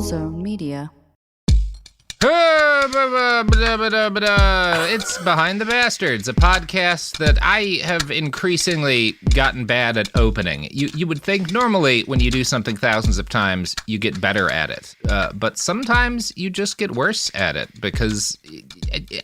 Zone Media. It's Behind the Bastards, a podcast that I have increasingly gotten bad at opening. You would think normally when you do something thousands of times, you get better at it. But sometimes you just get worse at it because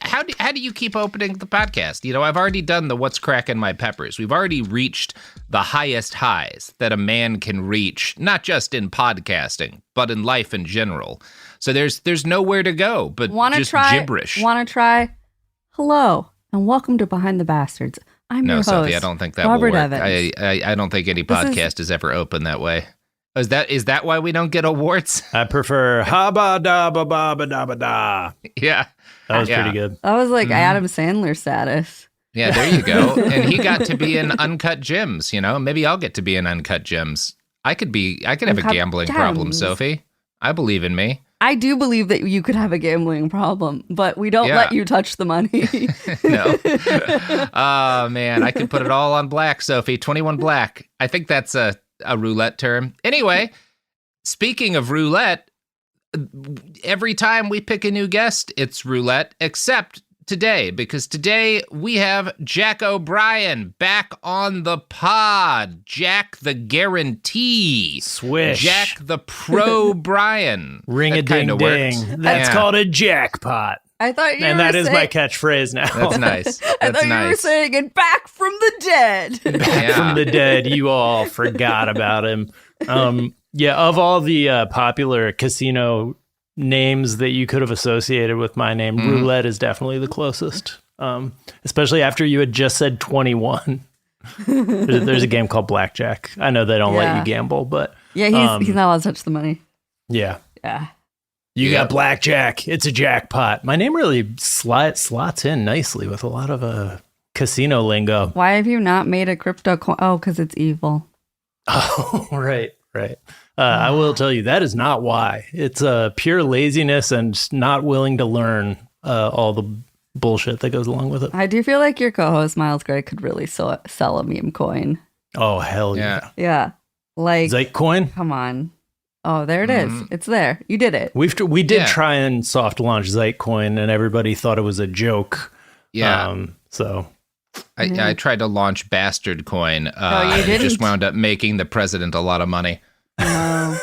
how do you keep opening the podcast? You know, I've already done the What's Crackin' My Peppers. We've already reached the highest highs that a man can reach, not just in podcasting, but in life in general. So there's nowhere to go but gibberish. Want to try? Hello, and welcome to Behind the Bastards. I'm your host, Sophie, I don't think that Robert will work. Evans. I don't think any podcast is ever open that way. Is that why we don't get awards? I prefer ha-ba da ba ba ba da ba da. Yeah. That was pretty good. That was like Adam Sandler status. Yeah, there you go. And he got to be in Uncut Gems, you know? Maybe I'll get to be in Uncut Gems. I could have a gambling problem, Sophie. I believe in me. I do believe that you could have a gambling problem, but we don't let you touch the money. No. Oh, man, I could put it all on black, Sophie. 21 black. I think that's a roulette term. Anyway, speaking of roulette, every time we pick a new guest, it's roulette, except today, because today we have Jack O'Brien back on the pod. Jack the Guarantee. Swish. Jack the Pro Brian. Ring-a-ding-ding. That's called a jackpot. I thought you and were that is saying, my catchfresh now. That's nice. I thought you were saying, and back from the dead. Back from the dead. You all forgot about him. Of all the popular casino names that you could have associated with my name, roulette is definitely the closest. Especially after you had just said 21. There's a game called Blackjack. I know they don't let you gamble, but he's not allowed to touch the money. Yeah. You Yep. got Blackjack. It's a jackpot. My name really slots in nicely with a lot of casino lingo. Why have you not made a crypto coin? Oh, because it's evil. Oh, right. I will tell you, that is not why. It's pure laziness and not willing to learn all the bullshit that goes along with it. I do feel like your co-host, Miles Gray, could really sell a meme coin. Oh, hell yeah. Yeah. Like, Zitecoin? come on. Oh, there it is. It's there. You did it. We did try and soft launch Zitecoin, and everybody thought it was a joke. Yeah. I tried to launch Bastard Coin. You didn't? It just wound up making the president a lot of money. Oh.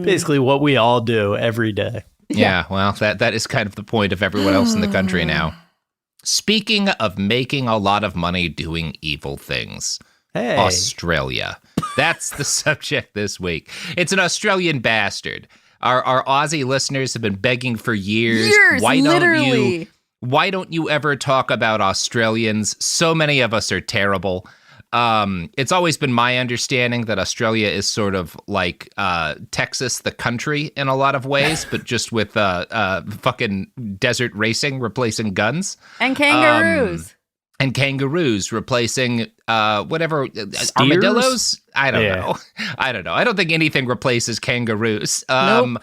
Basically what we all do every day. Yeah, well, that is kind of the point of everyone else in the country now. Speaking of making a lot of money doing evil things, Hey. Australia. That's the subject this week. It's an Australian bastard. Our Aussie listeners have been begging for years. Literally. Why don't you ever talk about Australians? So many of us are terrible. It's always been my understanding that Australia is sort of like Texas, the country, in a lot of ways, but just with fucking desert racing replacing guns. And kangaroos. And kangaroos replacing armadillos? I don't know. I don't think anything replaces kangaroos. Nope.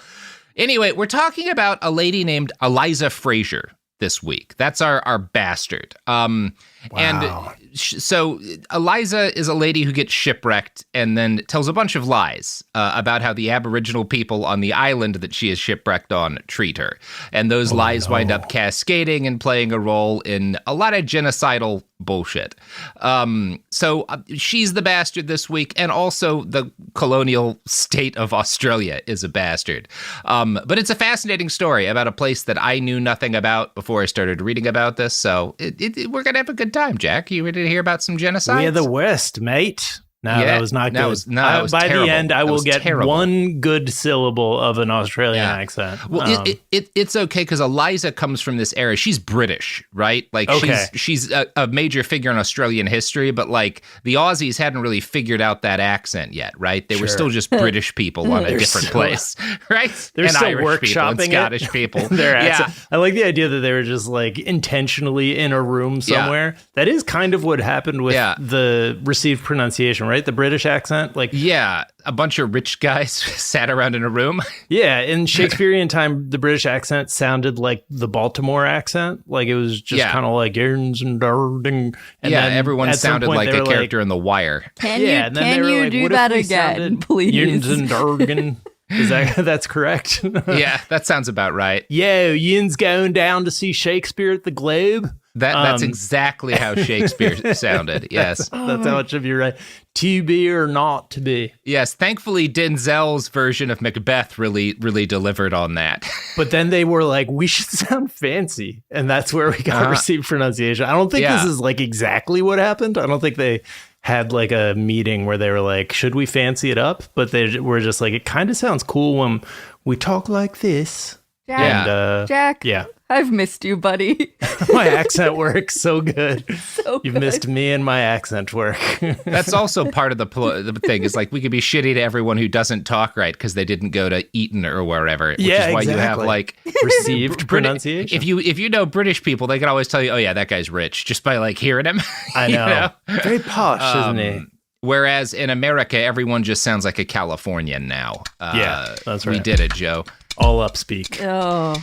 Anyway, we're talking about a lady named Eliza Fraser this week. That's our bastard. Wow. And so Eliza is a lady who gets shipwrecked and then tells a bunch of lies about how the Aboriginal people on the island that she is shipwrecked on treat her. And those lies wind up cascading and playing a role in a lot of genocidal bullshit. So she's the bastard this week, and also the colonial state of Australia is a bastard. But it's a fascinating story about a place that I knew nothing about before I started reading about this. So we're going to have a good time, Jack. You ready to hear about some genocide? We're the West, mate. No, that was not good. That was by terrible. the end, I will get one good syllable of an Australian accent. Well, it's okay because Eliza comes from this era. She's British, right? Like she's a major figure in Australian history, but like the Aussies hadn't really figured out that accent yet, right? They were still just British people on a different place, right? They're still Irish workshopping people and Scottish people. Their accent. I like the idea that they were just like intentionally in a room somewhere. That is kind of what happened with the received pronunciation, right? The British accent, like a bunch of rich guys sat around in a room. Yeah, in Shakespearean time, the British accent sounded like the Baltimore accent. Like it was just kind of like Aaron's and Darding. And then everyone sounded like a character in The Wire. Can you do that again, please? Aaron's and Dargan. That's correct? Yeah, that sounds about right. Yo, yin's going down to see Shakespeare at the Globe. That's exactly how Shakespeare sounded. Yes. That's how it should be, right? To be or not to be. Yes. Thankfully, Denzel's version of Macbeth really delivered on that. But then they were like, we should sound fancy. And that's where we got received pronunciation. I don't think this is like exactly what happened. I don't think they had like a meeting where they were like, should we fancy it up? But they were just like, it kind of sounds cool when we talk like this. Jack, and, Jack, yeah. I've missed you, buddy. My accent works so good. So You've good. missed me and my accent work. That's also part of the thing is like we could be shitty to everyone who doesn't talk right because they didn't go to Eton or wherever. Which is why you have like received pronunciation. If you know British people, they can always tell you, oh yeah, that guy's rich just by like hearing him. I know. Very posh, isn't he? Whereas in America, everyone just sounds like a Californian now. Yeah, that's right. We did it, Joe. All up speak. Oh.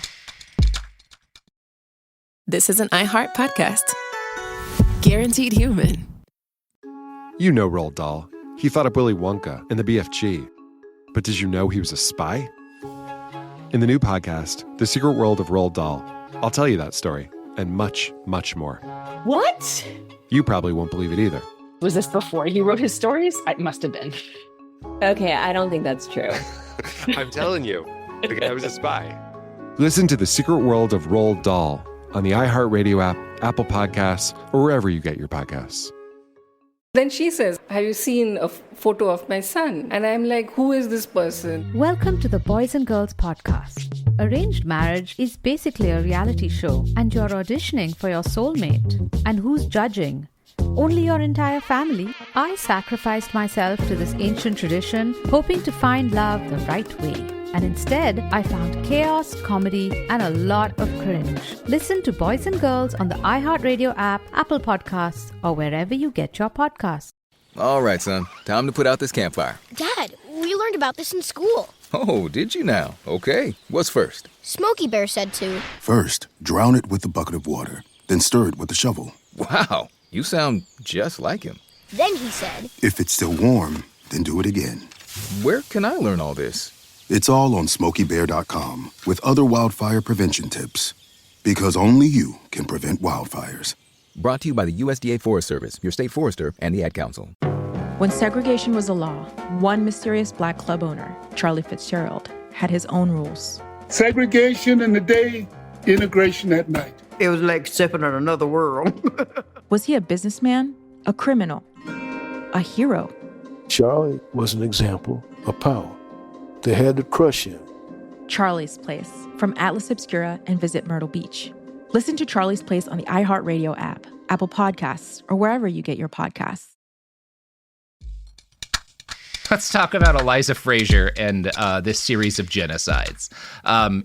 This is an iHeart podcast. Guaranteed human. You know Roald Dahl. He thought up Willy Wonka and the BFG. But did you know he was a spy? In the new podcast, The Secret World of Roald Dahl, I'll tell you that story and much, much more. What? You probably won't believe it either. Was this before he wrote his stories? It must have been. Okay, I don't think that's true. I'm telling you, the guy was a spy. Listen to The Secret World of Roald Dahl on the iHeartRadio app, Apple Podcasts, or wherever you get your podcasts. Then she says, have you seen a photo of my son? And I'm like, who is this person? Welcome to the Boys and Girls Podcast. Arranged marriage is basically a reality show, and you're auditioning for your soulmate. And who's judging? Only your entire family. I sacrificed myself to this ancient tradition, hoping to find love the right way. And instead, I found chaos, comedy, and a lot of cringe. Listen to Boys and Girls on the iHeartRadio app, Apple Podcasts, or wherever you get your podcasts. All right, son. Time to put out this campfire. Dad, we learned about this in school. Oh, did you now? Okay. What's first? Smokey Bear said to. First, drown it with a bucket of water. Then stir it with a shovel. Wow. You sound just like him. Then he said. If it's still warm, then do it again. Where can I learn all this? It's all on SmokeyBear.com with other wildfire prevention tips. Because only you can prevent wildfires. Brought to you by the USDA Forest Service, your state forester, and the Ad Council. When segregation was a law, one mysterious black club owner, Charlie Fitzgerald, had his own rules. Segregation in the day, integration at night. It was like stepping in another world. Was he a businessman, a criminal, a hero? Charlie was an example of power. They had to crush him. Charlie's Place, from Atlas Obscura and Visit Myrtle Beach. Listen to Charlie's Place on the iHeartRadio app, Apple Podcasts, or wherever you get your podcasts. Let's talk about Eliza Fraser and this series of genocides.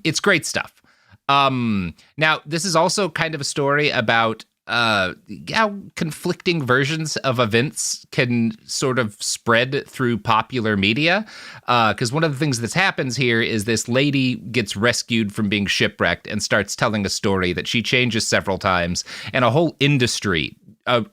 It's great stuff. Now, this is also kind of a story about how conflicting versions of events can sort of spread through popular media. Because one of the things that happens here is this lady gets rescued from being shipwrecked and starts telling a story that she changes several times, and a whole industry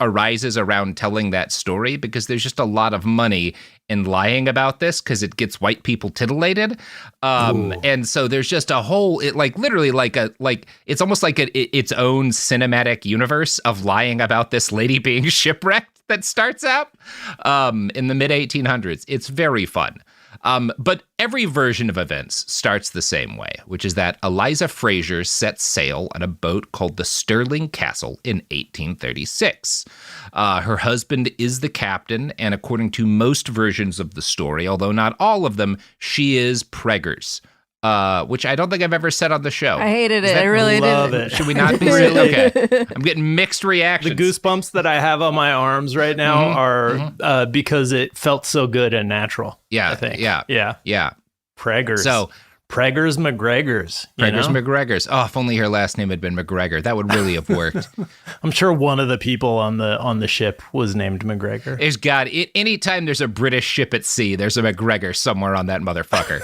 arises around telling that story because there's just a lot of money in lying about this because it gets white people titillated. And so there's just a whole, it's almost like its own cinematic universe of lying about this lady being shipwrecked that starts out in the mid 1800s. It's very fun. But every version of events starts the same way, which is that Eliza Fraser sets sail on a boat called the Stirling Castle in 1836. Her husband is the captain, and according to most versions of the story, although not all of them, she is preggers. Which I don't think I've ever said on the show. I hated it. I really love did. it. Should we not be really? Okay. I'm getting mixed reactions. The goosebumps that I have on my arms right now are because it felt so good and natural. Yeah, I think. Yeah. Preggers. So Preggers McGregors. McGregors. Oh, if only her last name had been McGregor. That would really have worked. I'm sure one of the people on the ship was named McGregor. There's anytime there's a British ship at sea, there's a McGregor somewhere on that motherfucker.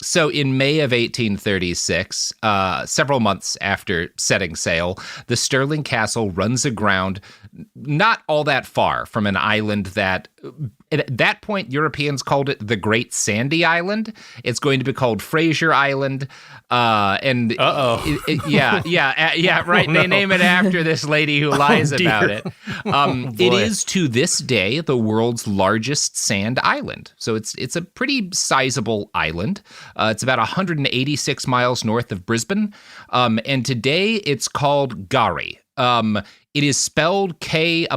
So in May of 1836, several months after setting sail, the Stirling Castle runs aground not all that far from an island that at that point, Europeans called it the Great Sandy Island. It's going to be called Fraser Island. And yeah, right. Oh, They no. name it after this lady who lies about it. It is to this day the world's largest sand island. So it's a pretty sizable island. It's about 186 miles north of Brisbane. And today it's called Gari. It is spelled K''Gari.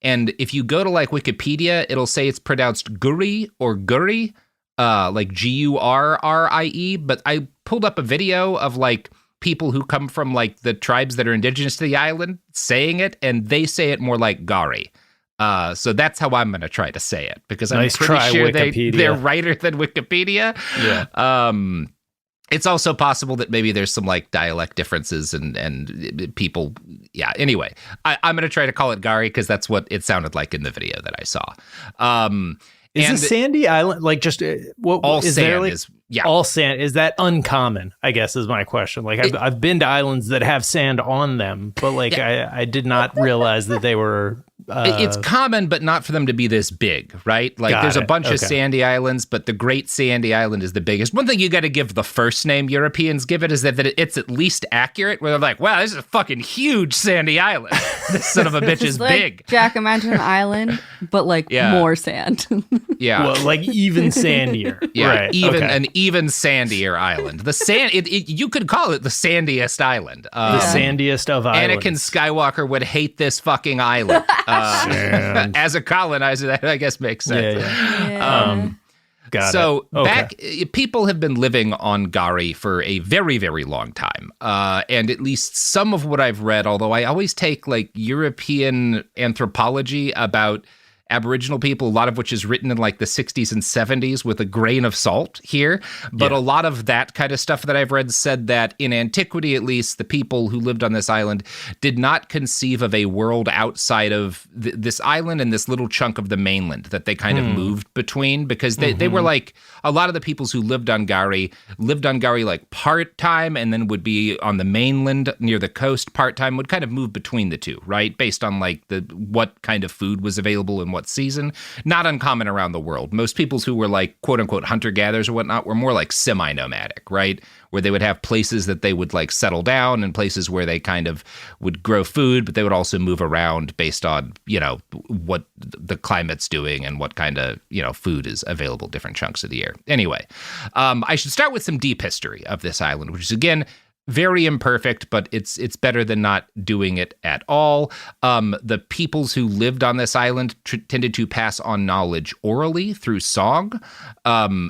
And if you go to like Wikipedia, it'll say it's pronounced Guri or Guri, like Gurrie. But I pulled up a video of like people who come from like the tribes that are indigenous to the island saying it, and they say it more like Gari. So that's how I'm going to try to say it, because I'm pretty sure they're righter than Wikipedia. Yeah. It's also possible that maybe there's some like dialect differences and people. Yeah. Anyway, I'm going to try to call it Gari because that's what it sounded like in the video that I saw. Is a sandy island like just what all is sand there like, is yeah all sand? Is that uncommon? I guess is my question. Like I've been to islands that have sand on them, but like I did not realize that they were. It's common, but not for them to be this big, right? Like there's a bunch of sandy islands, but the Great Sandy Island is the biggest. One thing you got to give the first name Europeans give it is that it's at least accurate, where they're like, wow, this is a fucking huge sandy island. This son of a bitch is like big. Jack-O-Lantern Island, but like more sand. Yeah. Well, like even sandier. Yeah, right. an even sandier island. The sand, you could call it the sandiest island. The sandiest of islands. Anakin Skywalker would hate this fucking island. As a colonizer, that I guess makes sense. Got so it. back, people have been living on Gari for a very, very long time. And at least some of what I've read, although I always take like European anthropology about Aboriginal people, a lot of which is written in like the 60s and 70s with a grain of salt here. But a lot of that kind of stuff that I've read said that in antiquity, at least, the people who lived on this island did not conceive of a world outside of this island and this little chunk of the mainland that they kind of moved between, because they were like, a lot of the peoples who lived on Gari like part-time and then would be on the mainland near the coast part-time, would kind of move between the two, right? Based on like what kind of food was available and what season. Not uncommon around the world. Most peoples who were like quote unquote hunter-gatherers or whatnot were more like semi-nomadic, right? Where they would have places that they would like settle down and places where they kind of would grow food, but they would also move around based on, what the climate's doing and what kind of, food is available different chunks of the year. Anyway, I should start with some deep history of this island, which is, again, very imperfect, but it's better than not doing it at all. The peoples who lived on this island tended to pass on knowledge orally through song.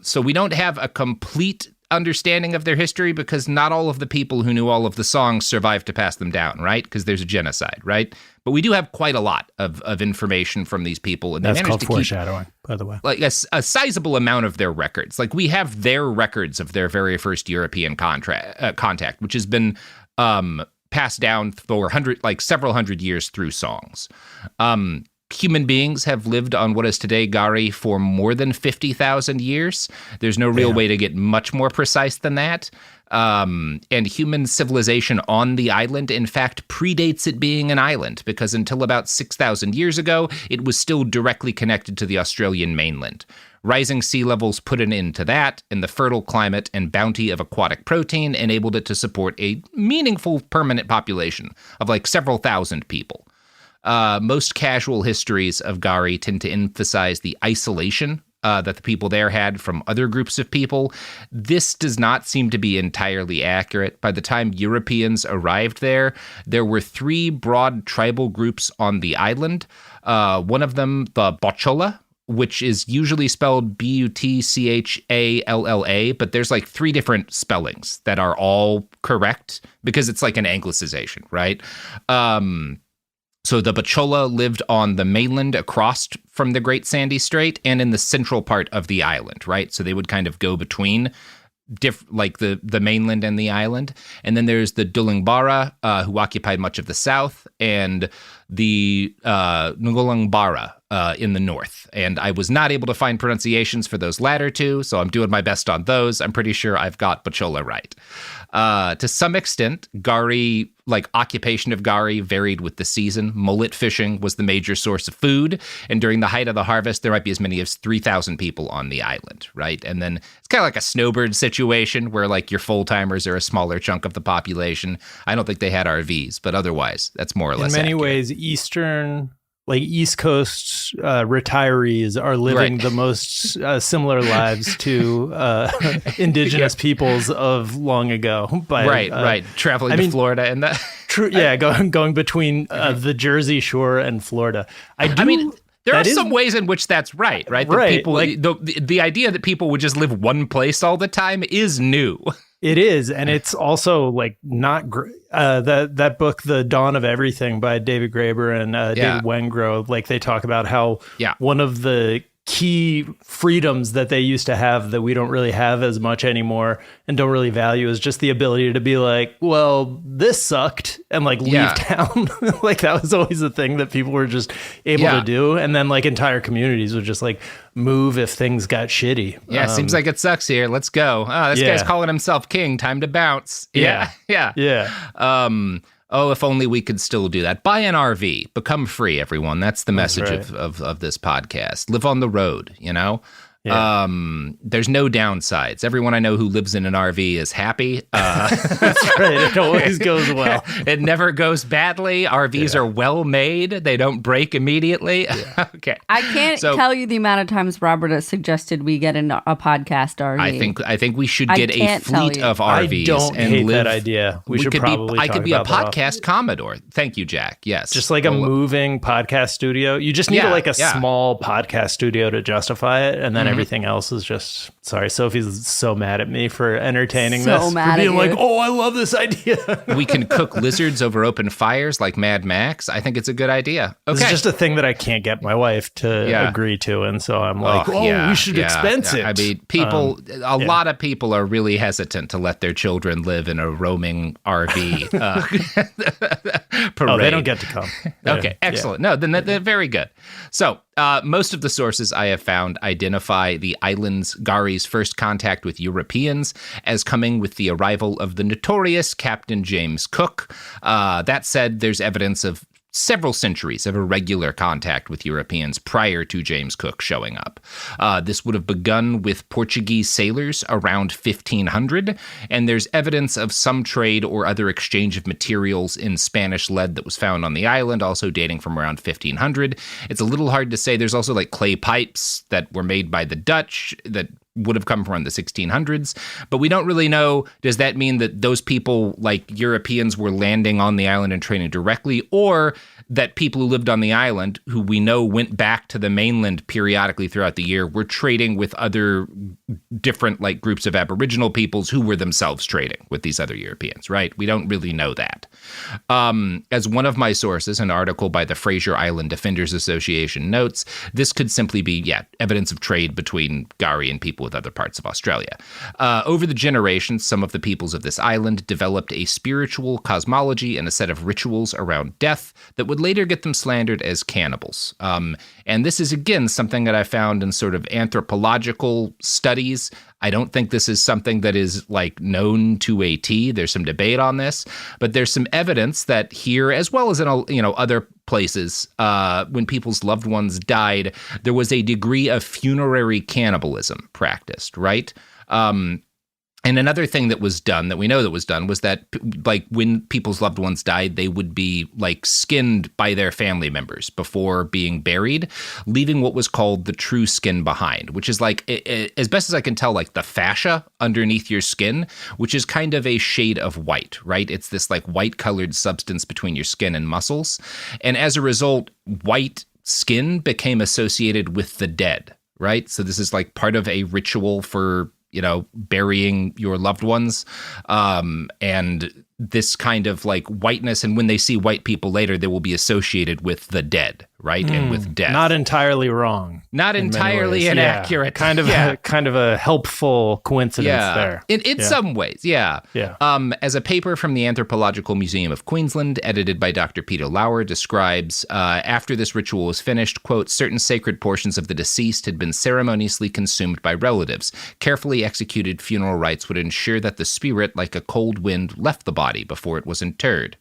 So we don't have a complete understanding of their history because not all of the people who knew all of the songs survived to pass them down, right? Because there's a genocide, right? But we do have quite a lot of information from these people. And that's called foreshadowing, by the way. Like a sizable amount of their records. Like we have their records of their very first European contact, which has been passed down for several hundred years through songs. Human beings have lived on what is today Gari for more than 50,000 years. There's no real way to get much more precise than that. And human civilization on the island, in fact, predates it being an island, because until about 6,000 years ago, it was still directly connected to the Australian mainland. Rising sea levels put an end to that, and the fertile climate and bounty of aquatic protein enabled it to support a meaningful permanent population of like several thousand people. Most casual histories of Gari tend to emphasize the isolation that the people there had from other groups of people. This does not seem to be entirely accurate. By the time Europeans arrived there were 3 broad tribal groups on the island. One of them, the Bochola, which is usually spelled Butchalla, but there's like 3 different spellings that are all correct because it's like an anglicization, right? So the Bochola lived on the mainland across from the Great Sandy Strait and in the central part of the island, right? So they would kind of go between the mainland and the island. And then there's the Dulangbara, who occupied much of the south, and the Ngulangbara in the north. And I was not able to find pronunciations for those latter 2, so I'm doing my best on those. I'm pretty sure I've got Bochola right. To some extent, Gari occupation of Gari varied with the season. Mullet fishing was the major source of food, and during the height of the harvest, there might be as many as 3,000 people on the island, right? And then it's kind of like a snowbird situation where like your full-timers are a smaller chunk of the population. I don't think they had RVs, but otherwise, that's more or less in many accurate. ways, East Coast retirees are living the most similar lives to indigenous peoples of long ago. Right. Traveling to Florida and that. Going between the Jersey Shore and Florida. There are some ways in which that's right? That people, the idea that people would just live one place all the time is new. It is, and it's also like not great. That book, The Dawn of Everything by David Graeber and David Wengrow, like they talk about how one of the key freedoms that they used to have that we don't really have as much anymore and don't really value is just the ability to be like, well, this sucked, and like leave town. Like that was always the thing that people were just able to do. And then like entire communities would just like move if things got shitty. Seems like it sucks here. Let's go. Oh, this guy's calling himself king. Time to bounce. Yeah. Oh, if only we could still do that. Buy an RV. Become free, everyone. That's the message of this podcast. Live on the road, you know? Yeah. There's no downsides. Everyone I know who lives in an RV is happy. That's right. It always goes well. It never goes badly. RVs are well made. They don't break immediately. Yeah. Okay. I can't tell you the amount of times Robert has suggested we get in a podcast RV. I think we should get a fleet of RVs. I don't hate that idea. We should probably I could be a podcast Commodore. Thank you, Jack. Yes. Just like a moving podcast studio. You just need a small podcast studio to justify it, and then everything else is just, sorry, Sophie's so mad at me for entertaining this. For being like, oh, I love this idea. We can cook lizards over open fires like Mad Max. I think it's a good idea. Okay. It's just a thing that I can't get my wife to agree to. And so I'm like, we should expense it. I mean, a lot of people are really hesitant to let their children live in a roaming RV parade. Oh, they don't get to come. Okay, excellent. No, then they're very good. So most of the sources I have found identify the island's Gari's first contact with Europeans as coming with the arrival of the notorious Captain James Cook. That said, there's evidence of several centuries of irregular contact with Europeans prior to James Cook showing up. This would have begun with Portuguese sailors around 1500, and there's evidence of some trade or other exchange of materials in Spanish lead that was found on the island, also dating from around 1500. It's a little hard to say. There's also like clay pipes that were made by the Dutch that would have come from around the 1600s, but we don't really know. Does that mean that those people, like Europeans, were landing on the island and trading directly, or that people who lived on the island, who we know went back to the mainland periodically throughout the year, were trading with other different like groups of Aboriginal peoples who were themselves trading with these other Europeans, right? We don't really know that. As one of my sources, an article by the Fraser Island Defenders Association notes, this could simply be, evidence of trade between Gari and people with other parts of Australia. Over the generations, some of the peoples of this island developed a spiritual cosmology and a set of rituals around death that would later get them slandered as cannibals. And this is, again, something that I found in sort of anthropological studies. I don't think this is something that is like known to a T. There's some debate on this, but there's some evidence that here, as well as in other places, when people's loved ones died, there was a degree of funerary cannibalism practiced, right? And another thing that was done, that we know that was done, was that like when people's loved ones died, they would be like skinned by their family members before being buried, leaving what was called the true skin behind, which is like, as best as I can tell, like the fascia underneath your skin, which is kind of a shade of white, right? It's this like white colored substance between your skin and muscles. And as a result, white skin became associated with the dead, right? So this is like part of a ritual for burying your loved ones. And this kind of like whiteness, and when they see white people later, they will be associated with the dead, right? And with death. Not entirely wrong. Not entirely inaccurate. Kind of a helpful coincidence there. In some ways, yeah. As a paper from the Anthropological Museum of Queensland, edited by Dr. Peter Lauer, describes, after this ritual was finished, quote, certain sacred portions of the deceased had been ceremoniously consumed by relatives. Carefully executed funeral rites would ensure that the spirit, like a cold wind, left the body before it was interred.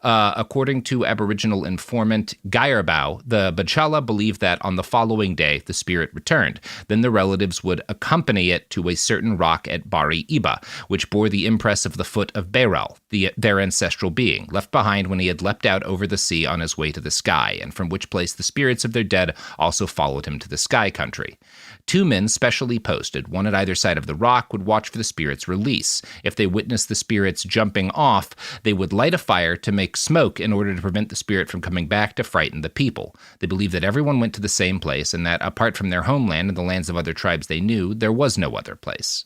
According to Aboriginal informant Guyerbow, the Bachala believed that on the following day, the spirit returned. Then the relatives would accompany it to a certain rock at Bari Iba, which bore the impress of the foot of Beral, their ancestral being, left behind when he had leapt out over the sea on his way to the sky, and from which place the spirits of their dead also followed him to the sky country. 2 men specially posted, one at either side of the rock, would watch for the spirit's release. If they witnessed the spirits jumping off, they would light a fire to make smoke in order to prevent the spirit from coming back to frighten the people. They believed that everyone went to the same place and that, apart from their homeland and the lands of other tribes they knew, there was no other place.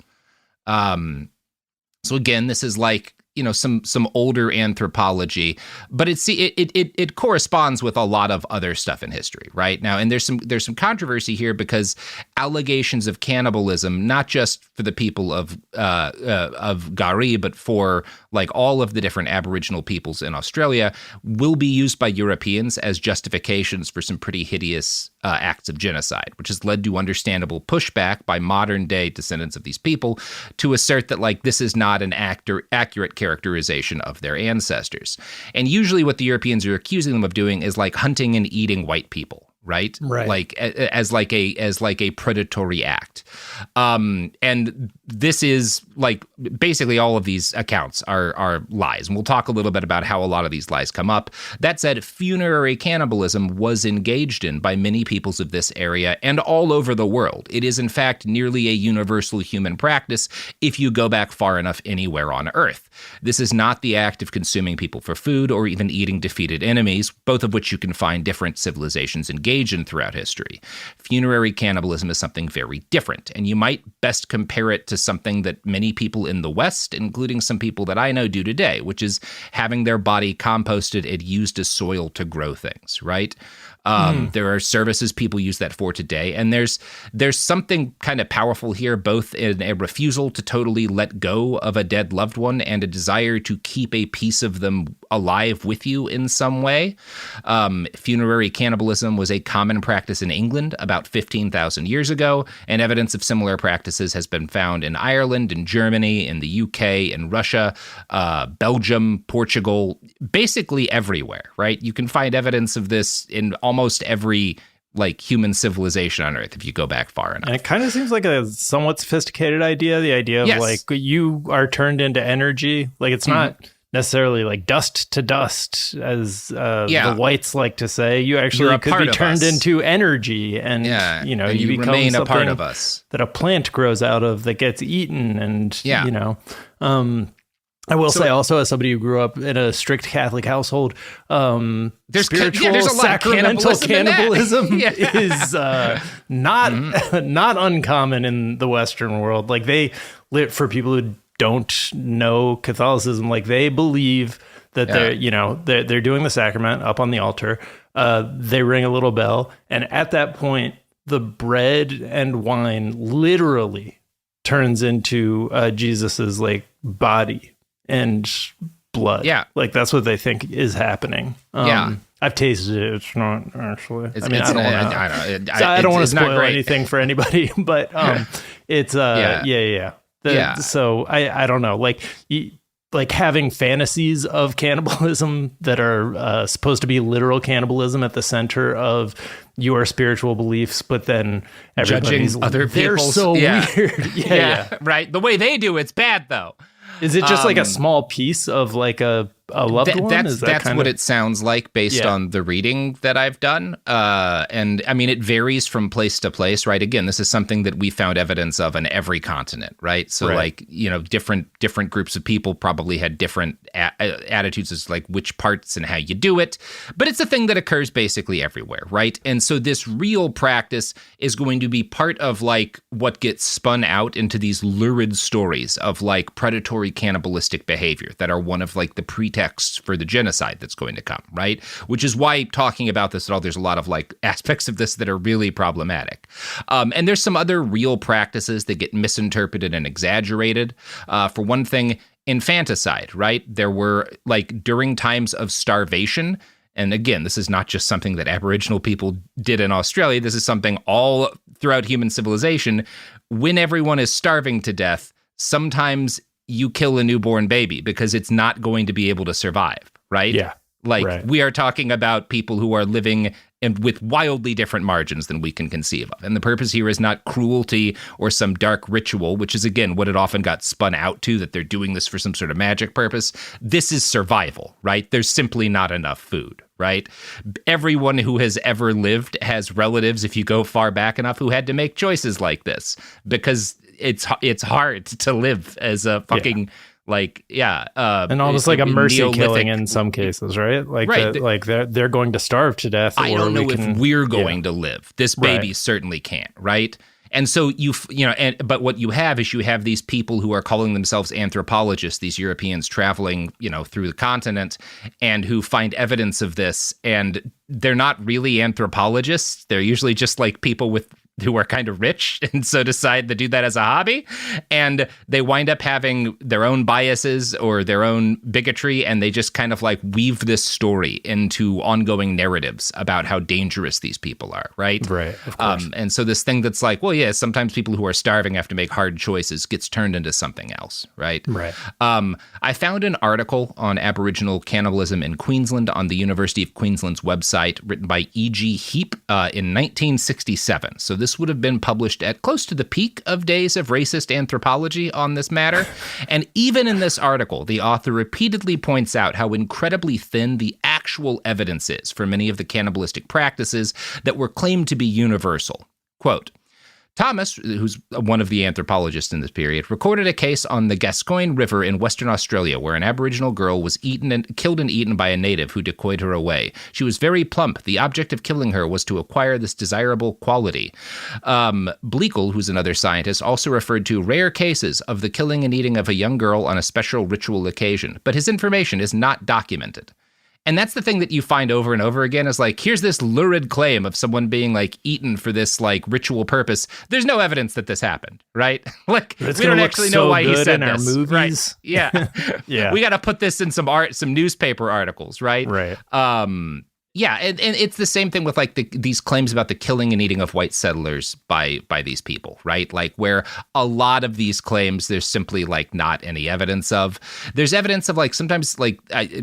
So again, this is like, some older anthropology, but it corresponds with a lot of other stuff in history, right? Now, and there's some controversy here because allegations of cannibalism, not just for the people of Gari, but for like all of the different Aboriginal peoples in Australia, will be used by Europeans as justifications for some pretty hideous acts of genocide, which has led to understandable pushback by modern day descendants of these people to assert that like this is not an accurate characterization of their ancestors. And usually what the Europeans are accusing them of doing is like hunting and eating white people. Right? Like as like a predatory act. And this is like basically all of these accounts are lies. And we'll talk a little bit about how a lot of these lies come up. That said, funerary cannibalism was engaged in by many peoples of this area and all over the world. It is in fact nearly a universal human practice if you go back far enough anywhere on Earth. This is not the act of consuming people for food or even eating defeated enemies, both of which you can find different civilizations engaged in throughout history. Funerary cannibalism is something very different, and you might best compare it to something that many people in the West, including some people that I know, do today, which is having their body composted and used as soil to grow things, right? There are services people use that for today, and there's something kind of powerful here, both in a refusal to totally let go of a dead loved one and a desire to keep a piece of them alive with you in some way. Funerary cannibalism was a common practice in England about 15,000 years ago, and evidence of similar practices has been found in Ireland, in Germany, in the UK, in Russia, Belgium, Portugal, basically everywhere, right? You can find evidence of this in almost every like human civilization on Earth if you go back far enough. And it kind of seems like a somewhat sophisticated idea, the idea of like you are turned into energy. Like it's not necessarily like dust to dust, as the whites like to say. You actually could be turned into energy, and you become remain a something part of us that a plant grows out of that gets eaten, and I will say also, as somebody who grew up in a strict Catholic household, there's a lot sacramental of cannibalism is not uncommon in the Western world. Like for people who don't know Catholicism, like they believe that they're doing the sacrament up on the altar. They ring a little bell, and at that point, the bread and wine literally turns into Jesus's like body and blood. Yeah. Like that's what they think is happening. I've tasted it. It's not actually. I don't want to spoil anything for anybody, but it's So I don't know. Like having fantasies of cannibalism that are supposed to be literal cannibalism at the center of your spiritual beliefs, but then judging other people. They're so weird. Right. The way they do it's bad though. Is it just like a small piece of like a loved one? That's what it sounds like based on the reading that I've done. And I mean, it varies from place to place, right? Again, this is something that we found evidence of on every continent, right? So different groups of people probably had different attitudes as like which parts and how you do it. But it's a thing that occurs basically everywhere, right? And so this real practice is going to be part of like what gets spun out into these lurid stories of like predatory cannibalistic behavior that are one of like the pretext pretexts for the genocide that's going to come, right? Which is why talking about this at all, there's a lot of like aspects of this that are really problematic. And there's some other real practices that get misinterpreted and exaggerated. For one thing, infanticide, right? There were like during times of starvation. And again, this is not just something that Aboriginal people did in Australia. This is something all throughout human civilization. When everyone is starving to death, sometimes you kill a newborn baby because it's not going to be able to survive, right? Yeah. Like we are talking about people who are living with wildly different margins than we can conceive of. And the purpose here is not cruelty or some dark ritual, which is, again, what it often got spun out to, that they're doing this for some sort of magic purpose. This is survival, right? There's simply not enough food, right? Everyone who has ever lived has relatives, if you go far back enough, who had to make choices like this because it's hard to live as a fucking... and almost like a mercy Neolithic killing in some cases, right? Like they're going to starve to death. I don't know if we're going to live. This baby Right. certainly can't, right? And so but what you have is you have these people who are calling themselves anthropologists, these Europeans traveling, through the continent, and who find evidence of this, and they're not really anthropologists. They're usually just like people who are kind of rich and so decide to do that as a hobby, and they wind up having their own biases or their own bigotry, and they just kind of like weave this story into ongoing narratives about how dangerous these people are, right? Right, of course. And so this thing that's like, well, yeah, sometimes people who are starving have to make hard choices gets turned into something else, right? Right. I found an article on Aboriginal cannibalism in Queensland on the University of Queensland's website written by E.G. Heap in 1967. So this would have been published at close to the peak of days of racist anthropology on this matter. And even in this article, the author repeatedly points out how incredibly thin the actual evidence is for many of the cannibalistic practices that were claimed to be universal. Quote, Thomas, who's one of the anthropologists in this period, recorded a case on the Gascoyne River in Western Australia where an Aboriginal girl was killed and eaten by a native who decoyed her away. She was very plump. The object of killing her was to acquire this desirable quality. Bleakel, who's another scientist, also referred to rare cases of the killing and eating of a young girl on a special ritual occasion, but his information is not documented. And that's the thing that you find over and over again is like, here's this lurid claim of someone being like eaten for this like ritual purpose. There's no evidence that this happened, right? Like It's we don't actually know why he said in this. our movies. Right? Yeah. Yeah. We got to put this in some newspaper articles, right? Right. Yeah, and it's the same thing with like these claims about the killing and eating of white settlers by these people, right? Like where a lot of these claims, there's simply like not any evidence of. There's evidence of like sometimes like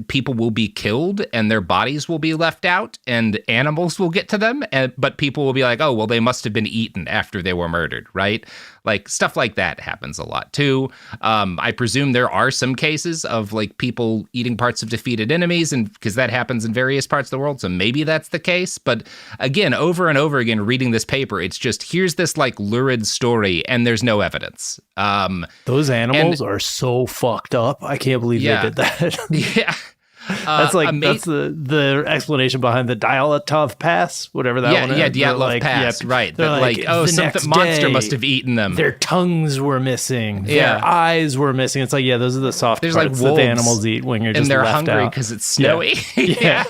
people will be killed and their bodies will be left out and animals will get to them, but people will be like, oh, well, they must have been eaten after they were murdered, right? Like stuff like that happens a lot too. I presume there are some cases of like people eating parts of defeated enemies, and because that happens in various parts of the world. So maybe that's the case. But again, over and over again, reading this paper, it's just here's this like lurid story and there's no evidence. Those animals are so fucked up. I can't believe they did that. Yeah. That's like that's the explanation behind the Dyatlov Pass, whatever that one is. Yeah, Dyatlov Pass, right. That like, oh, some monster must have eaten them. Their tongues were missing. Their eyes were missing. It's like, yeah, those are the soft parts like that the animals eat when you're just left out. left And they're hungry because it's snowy. Yeah.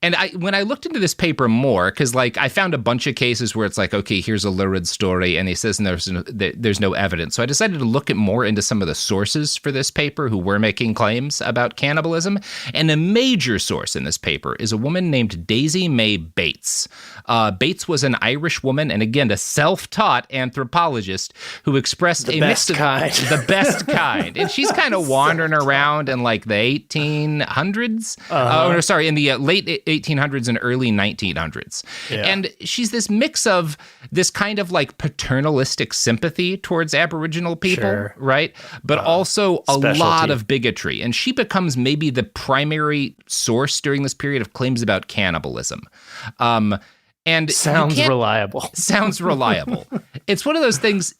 And when I looked into this paper more, because like I found a bunch of cases where it's like, okay, here's a lurid story, and he says there's no evidence. So I decided to look more into some of the sources for this paper who were making claims about cannibalism. And a major source in this paper is a woman named Daisy May Bates. Bates was an Irish woman, and again, a self-taught anthropologist who expressed the best kind. And she's kind of wandering around in like the 1800s, in the late 1800s and early 1900s. Yeah. And she's this mix of this kind of like paternalistic sympathy towards Aboriginal people, right? But also a lot of bigotry. And she becomes maybe the primary source during this period of claims about cannibalism. And sounds reliable. Sounds reliable. It's one of those things,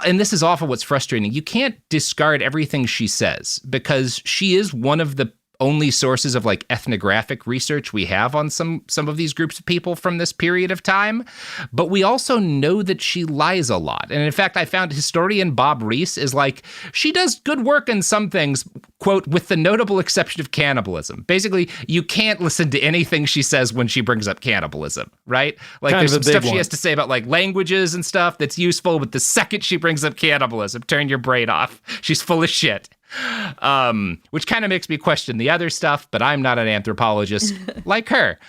and this is often what's frustrating. You can't discard everything she says because she is one of the only sources of like ethnographic research we have on some of these groups of people from this period of time. But we also know that she lies a lot. And in fact, I found historian Bob Reese is like, she does good work in some things, quote, with the notable exception of cannibalism. Basically, you can't listen to anything she says when she brings up cannibalism, right? Like Kind there's of a some stuff big she one. has to say about like languages and stuff that's useful, but the second she brings up cannibalism, turn your brain off. She's full of shit. Which kind of makes me question the other stuff, but I'm not an anthropologist like her.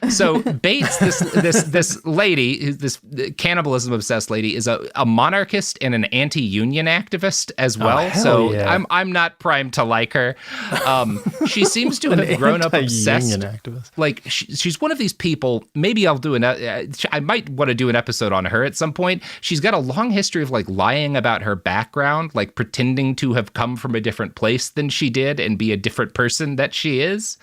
So Bates, this lady, this cannibalism obsessed lady, is a monarchist and an anti-union activist as well. So yeah. I'm not primed to like her. She seems to have grown up obsessed. Activist. Like she's one of these people. Maybe I'll do I might want to do an episode on her at some point. She's got a long history of like lying about her background, like pretending to have come from a different place than she did and be a different person that she is.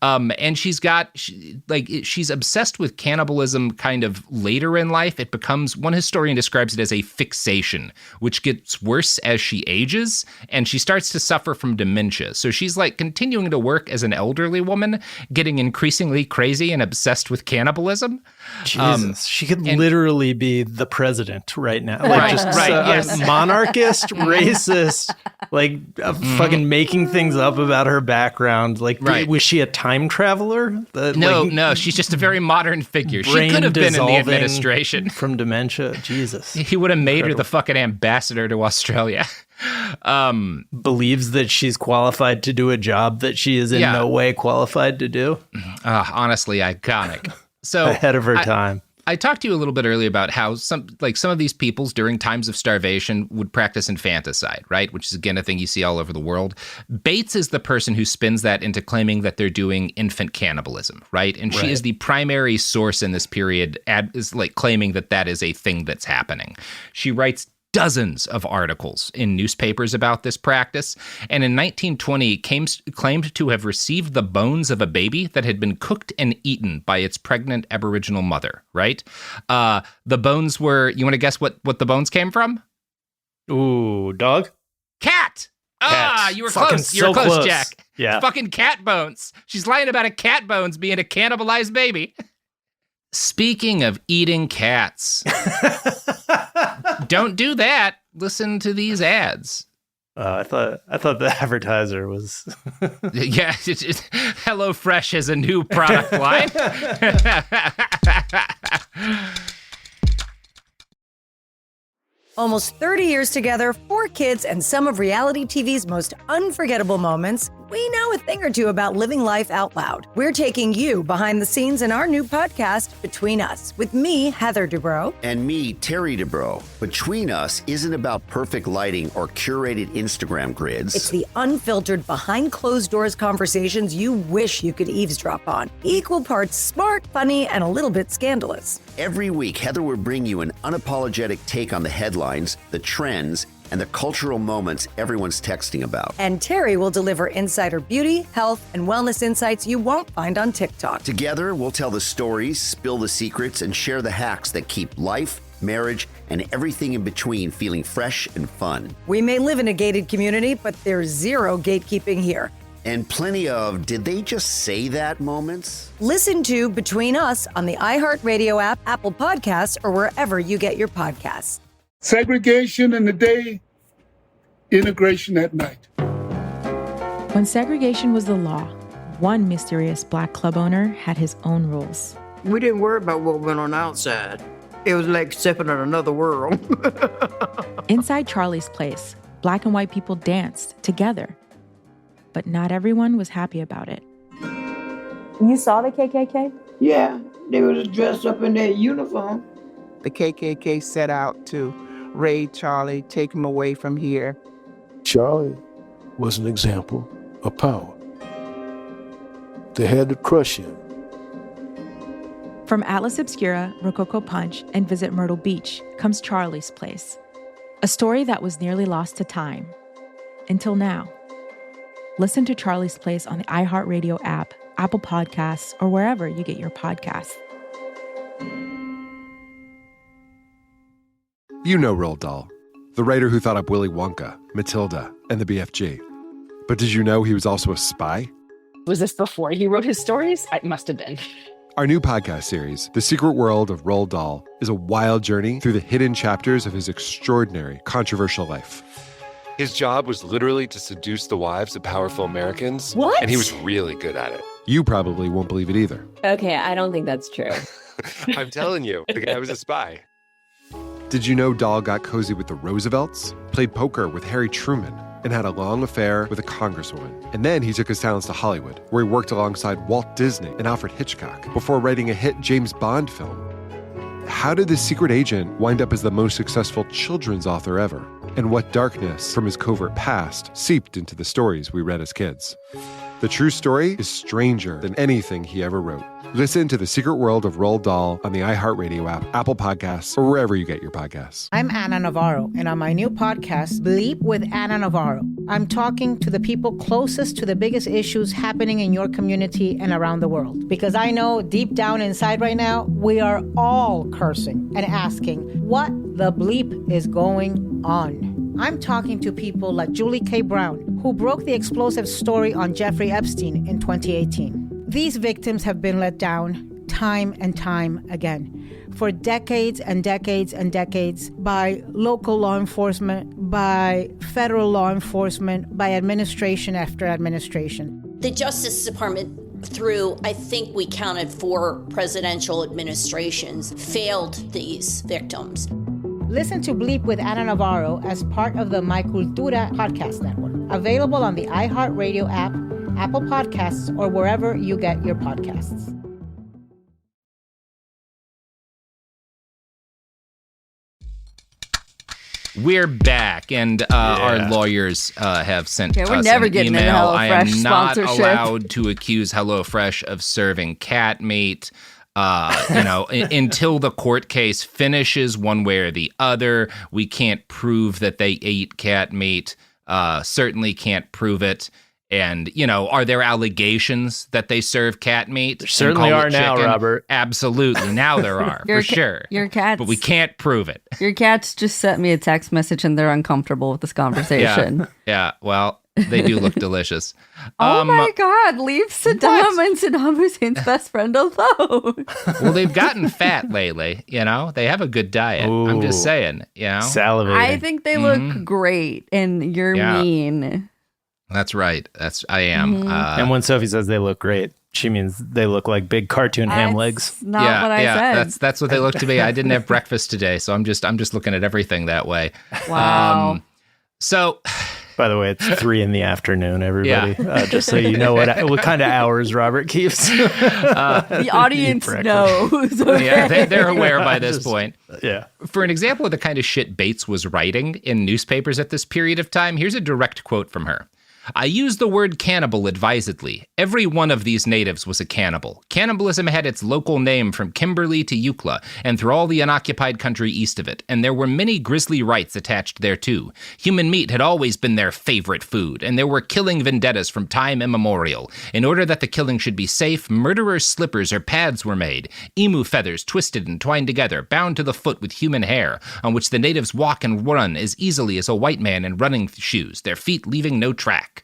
And she's obsessed with cannibalism kind of later in life. It becomes, one historian describes it as a fixation, which gets worse as she ages, and she starts to suffer from dementia. So she's like continuing to work as an elderly woman, getting increasingly crazy and obsessed with cannibalism. Jesus, she could literally be the president right now. Like yes. Monarchist, racist, like fucking making things up about her background. Like, was she a time traveler? No, she's just a very modern figure. She could have been in the administration. From dementia. Jesus. He would have made her the fucking ambassador to Australia. Believes that she's qualified to do a job that she is in no way qualified to do. Honestly, iconic. So ahead of her time. I talked to you a little bit earlier about how some of these peoples during times of starvation would practice infanticide, right? Which is, again, a thing you see all over the world. Bates is the person who spins that into claiming that they're doing infant cannibalism, right? And she is the primary source in this period, is like claiming that is a thing that's happening. She writes dozens of articles in newspapers about this practice, and in 1920 claimed to have received the bones of a baby that had been cooked and eaten by its pregnant Aboriginal mother, right? The bones were, you want to guess what the bones came from? Ooh, dog? Cat! Cat. You were fucking close. You were close, Jack. Yeah. Fucking cat bones. She's lying about a cat bones being a cannibalized baby. Speaking of eating cats, don't do that. Listen to these ads. I thought the advertiser was. Yeah, HelloFresh has a new product line. Almost 30 years together, 4 kids, and some of reality TV's most unforgettable moments, we know a thing or two about living life out loud. We're taking you behind the scenes in our new podcast, Between Us, with me, Heather Dubrow. And me, Terry Dubrow. Between Us isn't about perfect lighting or curated Instagram grids. It's the unfiltered, behind closed doors conversations you wish you could eavesdrop on. Equal parts smart, funny, and a little bit scandalous. Every week, Heather will bring you an unapologetic take on the headlines, the trends, and the cultural moments everyone's texting about. And Terry will deliver insider beauty, health, and wellness insights you won't find on TikTok. Together, we'll tell the stories, spill the secrets, and share the hacks that keep life, marriage, and everything in between feeling fresh and fun. We may live in a gated community, but there's zero gatekeeping here. And plenty of did they just say that moments? Listen to Between Us on the iHeartRadio app, Apple Podcasts, or wherever you get your podcasts. Segregation in the day, integration at night. When segregation was the law, one mysterious black club owner had his own rules. We didn't worry about what went on outside. It was like stepping in another world. Inside Charlie's place, black and white people danced together. But not everyone was happy about it. You saw the KKK? Yeah, they was dressed up in their uniform. The KKK set out to raid Charlie, take him away from here. Charlie was an example of power. They had to crush him. From Atlas Obscura, Rococo Punch, and Visit Myrtle Beach comes Charlie's Place, a story that was nearly lost to time. Until now. Listen to Charlie's Place on the iHeartRadio app, Apple Podcasts, or wherever you get your podcasts. You know Roald Dahl, the writer who thought up Willy Wonka, Matilda, and the BFG. But did you know he was also a spy? Was this before he wrote his stories? It must have been. Our new podcast series, The Secret World of Roald Dahl, is a wild journey through the hidden chapters of his extraordinary, controversial life. His job was literally to seduce the wives of powerful Americans. What? And he was really good at it. You probably won't believe it either. Okay, I don't think that's true. I'm telling you, the guy was a spy. Did you know Dahl got cozy with the Roosevelts, played poker with Harry Truman, and had a long affair with a congresswoman? And then he took his talents to Hollywood, where he worked alongside Walt Disney and Alfred Hitchcock before writing a hit James Bond film. How did this secret agent wind up as the most successful children's author ever? And what darkness from his covert past seeped into the stories we read as kids? The true story is stranger than anything he ever wrote. Listen to The Secret World of Roald Dahl on the iHeartRadio app, Apple Podcasts, or wherever you get your podcasts. I'm Anna Navarro, and on my new podcast, Bleep with Anna Navarro, I'm talking to the people closest to the biggest issues happening in your community and around the world. Because I know deep down inside right now, we are all cursing and asking what the bleep is going on. I'm talking to people like Julie K. Brown, who broke the explosive story on Jeffrey Epstein in 2018. These victims have been let down time and time again for decades and decades and decades by local law enforcement, by federal law enforcement, by administration after administration. The Justice Department, through, I think we counted 4 presidential administrations, failed these victims. Listen to Bleep with Anna Navarro as part of the My Cultura podcast network. Available on the iHeartRadio app, Apple Podcasts, or wherever you get your podcasts. We're back, and our lawyers have sent us we're never an getting email. a HelloFresh I am not sponsorship. allowed to accuse HelloFresh of serving cat meat. Until the court case finishes one way or the other, we can't prove that they ate cat meat. Certainly can't prove it. And, are there allegations that they serve cat meat? There certainly are now, Robert. Absolutely. Now there are, for sure. Your cats. But we can't prove it. Your cats just sent me a text message and they're uncomfortable with this conversation. Yeah. Well, they do look delicious. Oh my God, leave Saddam and Saddam Hussein's best friend alone. Well, they've gotten fat lately, They have a good diet. Ooh, I'm just saying, Salivating. I think they look great and you're mean. That's right. I am. And when Sophie says they look great, she means they look like big cartoon ham legs. Not what I said. That's what they look to be. I didn't have breakfast today, so I'm just looking at everything that way. Wow. So, by the way, it's 3 p.m, everybody. Just so you know what kind of hours Robert keeps. The audience knows. Okay? Yeah, they're aware by this point. Yeah. For an example of the kind of shit Bates was writing in newspapers at this period of time, here's a direct quote from her. I use the word cannibal advisedly. Every one of these natives was a cannibal. Cannibalism had its local name from Kimberley to Eucla, and through all the unoccupied country east of it, and there were many grisly rites attached thereto. Human meat had always been their favorite food, and there were killing vendettas from time immemorial. In order that the killing should be safe, murderers' slippers or pads were made, emu feathers twisted and twined together, bound to the foot with human hair, on which the natives walk and run as easily as a white man in running shoes, their feet leaving no track.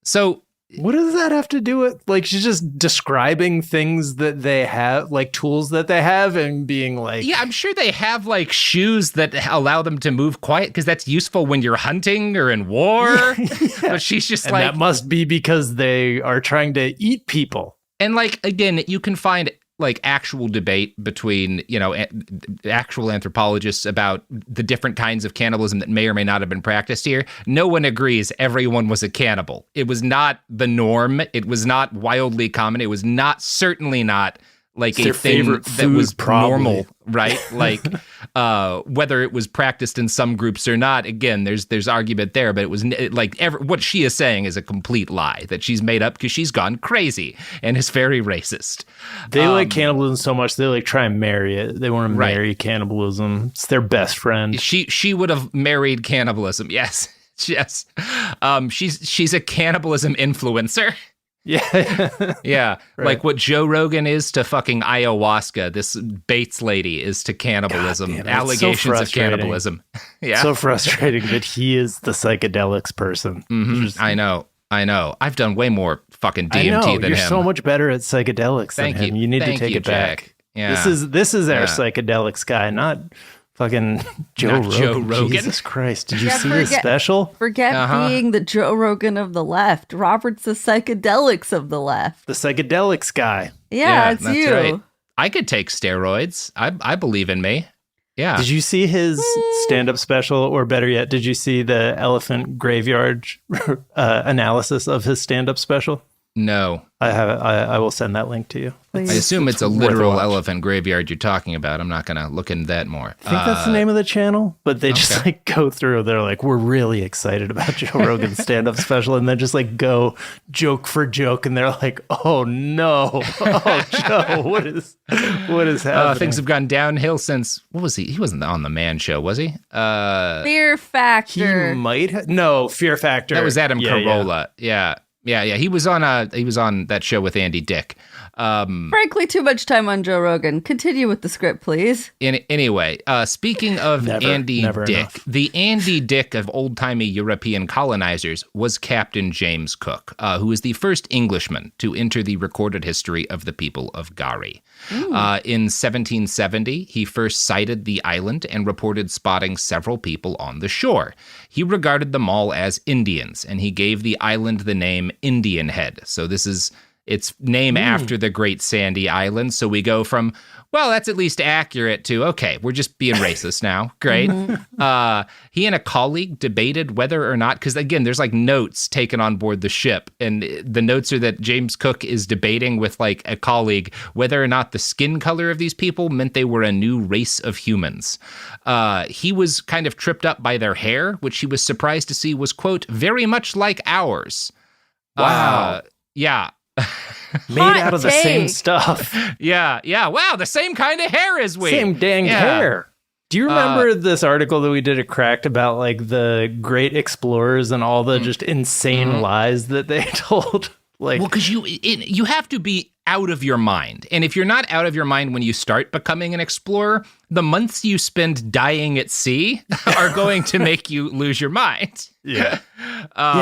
So what does that have to do with, she's just describing things that they have, tools that they have, and being like... Yeah, I'm sure they have, shoes that allow them to move quiet, because that's useful when you're hunting or in war. Yeah. But she's just and that must be because they are trying to eat people. And, again, you can find... actual debate between, actual anthropologists about the different kinds of cannibalism that may or may not have been practiced here. No one agrees everyone was a cannibal. It was not the norm. It was not wildly common. It was certainly not a thing that was normal, right? Whether it was practiced in some groups or not, again, there's argument there, but it was what she is saying is a complete lie that she's made up because she's gone crazy and is very racist. They like cannibalism so much they try and marry it. They want to marry cannibalism. It's their best friend. She would have married cannibalism. Yes. Yes. She's a cannibalism influencer. Yeah. Yeah. Right. Like what Joe Rogan is to fucking ayahuasca, this Bates lady is to cannibalism. Allegations of cannibalism. Yeah. So frustrating that he is the psychedelics person. Mm-hmm. I know. I know. I've done way more fucking DMT I know. than You're him. so much better at psychedelics Thank than him. you. You need Thank to take you, it back. Jack. Yeah. This is our psychedelics guy, not fucking Joe Rogan. Jesus Christ. Did you see this special? Forget being the Joe Rogan of the left. Robert's the psychedelics of the left. The psychedelics guy. Yeah, it's that's you. right. I could take steroids. I believe in me. Yeah. Did you see his stand-up special, or better yet, did you see the elephant graveyard analysis of his stand-up special? No. I will send that link to you. I assume it's a literal elephant graveyard you're talking about. I'm not going to look into that more. I think that's the name of the channel, but they just like go through. They're like, we're really excited about Joe Rogan's stand-up special, and then just like go joke for joke, and they're like, oh no, oh Joe, what is happening? Things have gone downhill since, what was he? He wasn't on the Man Show, was he? Fear Factor. He might no Fear Factor. That was Adam Carolla. Yeah. He was on that show with Andy Dick. Frankly, too much time on Joe Rogan. Continue with the script, please. Anyway, speaking of Andy Dick, enough. the Andy Dick of old-timey European colonizers was Captain James Cook, who was the first Englishman to enter the recorded history of the people of Gari. In 1770, he first sighted the island and reported spotting several people on the shore. He regarded them all as Indians, and he gave the island the name Indian Head. So this is its name after the Great Sandy Island. So we go from, well, that's at least accurate, to, okay, we're just being racist now. Great. He and a colleague debated whether or not, because again, there's like notes taken on board the ship, and the notes are that James Cook is debating with like a colleague whether or not the skin color of these people meant they were a new race of humans. He was kind of tripped up by their hair, which he was surprised to see was, quote, very much like ours. Wow. Yeah. Made out of the same stuff. Yeah. Wow, the same kind of hair as we. Same dang hair. Do you remember this article that we did at Cracked about like the great explorers and all the just insane lies that they told? Like, well, because you have to be out of your mind. And if you're not out of your mind when you start becoming an explorer, the months you spend dying at sea are going to make you lose your mind. Yeah.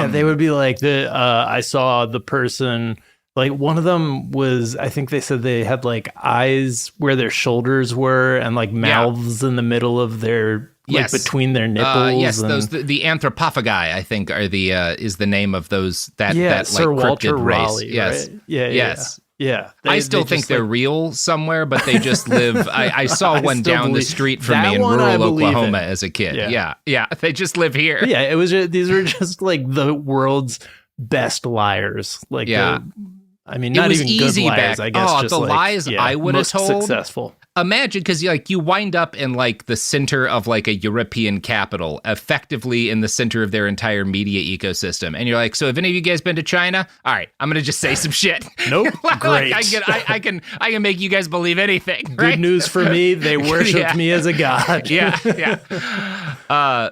They would be like, I saw the person, like one of them was, I think they said they had like eyes where their shoulders were and like mouths in the middle of their, like between their nipples. Yes, those the anthropophagi, I think, are the is the name of those that Sir like Walter cryptid race. Raleigh, Yes, right? yes. Yeah. I still think they're real somewhere, but they just live. I saw one down the street from me in rural Oklahoma as a kid. Yeah. They just live here. Yeah, it was. These were just like the world's best liars. Like, I mean, not even easy good liars. Back. I guess just the like, lies I would have told. Successful. Imagine, because like you wind up in like the center of like a European capital, effectively in the center of their entire media ecosystem, and you're like, so have any of you guys been to China? All right, I'm gonna just say some shit. Nope. Great. I can make you guys believe anything. Right? Good news for me. They worshipped me as a god. Yeah.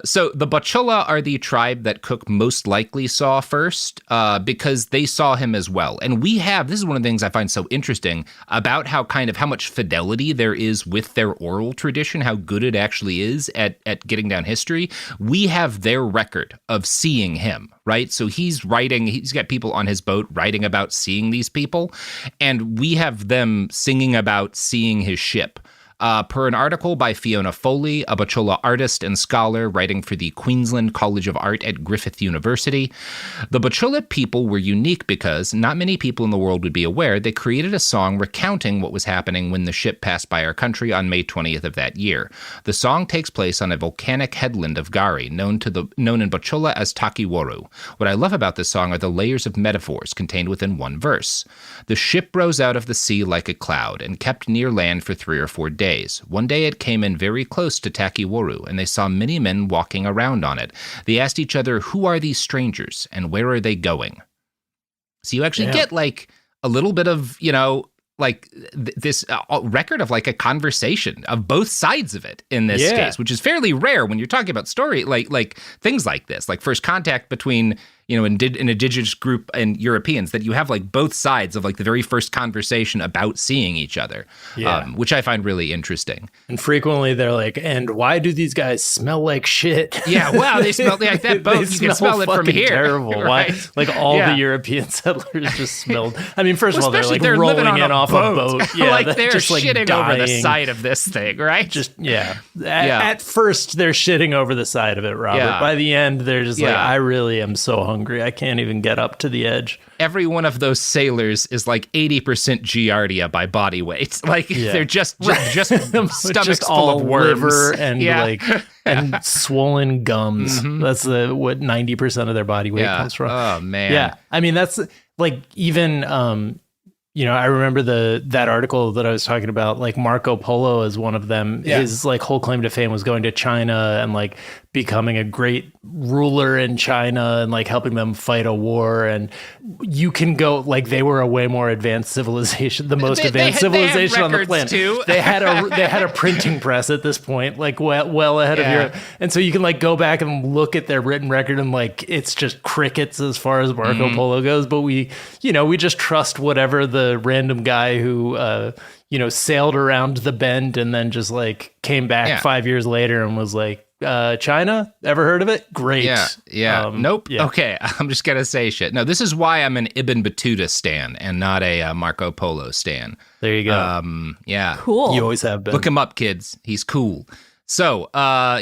So the Bachula are the tribe that Cook most likely saw first, because they saw him as well. And this is one of the things I find so interesting about how much fidelity there is with their oral tradition, how good it actually is at getting down history. We have their record of seeing him, right? So he's got people on his boat writing about seeing these people, and we have them singing about seeing his ship. Per an article by Fiona Foley, a Bachula artist and scholar writing for the Queensland College of Art at Griffith University, the Bachula people were unique because not many people in the world would be aware they created a song recounting what was happening when the ship passed by our country on May 20th of that year. The song takes place on a volcanic headland of Gari, known in Bachula as Takiwaru. What I love about this song are the layers of metaphors contained within one verse. The ship rose out of the sea like a cloud and kept near land for 3 or 4 days. One day it came in very close to Takiwaru, and they saw many men walking around on it. They asked each other, who are these strangers, and where are they going? So you actually get like a little bit of, this record of like a conversation of both sides of it in this case, which is fairly rare when you're talking about story, like things like this, like first contact between, an indigenous group and Europeans, that you have like both sides of like the very first conversation about seeing each other, which I find really interesting. And frequently they're like, and why do these guys smell like shit? Yeah, wow, they smell like that boat. You can smell it from here. Terrible. Right? Why? Like all the European settlers just smelled. I mean, first of all, they're like they're rolling living on in off a boat. Yeah, like they're just, like, shitting dying. over the side of this thing, right? At first, they're shitting over the side of it, Robert. Yeah. By the end, they're just like, I really am so hungry. I can't even get up to the edge. Every one of those sailors is like 80% Giardia by body weight. Like they're just stomachs just full all of worms liver and and swollen gums. That's what 90% of their body weight comes from. Oh man. Yeah. I mean, that's like even I remember that article that I was talking about, like Marco Polo is one of them. Yeah. His like whole claim to fame was going to China and like becoming a great ruler in China and like helping them fight a war. And you can go like they were a way more advanced civilization, the most advanced civilization on the planet. Too. They had a printing press at this point, like well ahead of Europe. And so you can like go back and look at their written record and like it's just crickets as far as Marco Polo goes. But we just trust whatever the random guy who sailed around the bend and then just like came back 5 years later and was like, China, ever heard of it? Great. Nope. Okay, I'm just gonna say shit. No, this is why I'm an Ibn Battuta stan and not a Marco Polo stan. There you go. Cool. You always have been. Look him up, kids. He's cool. So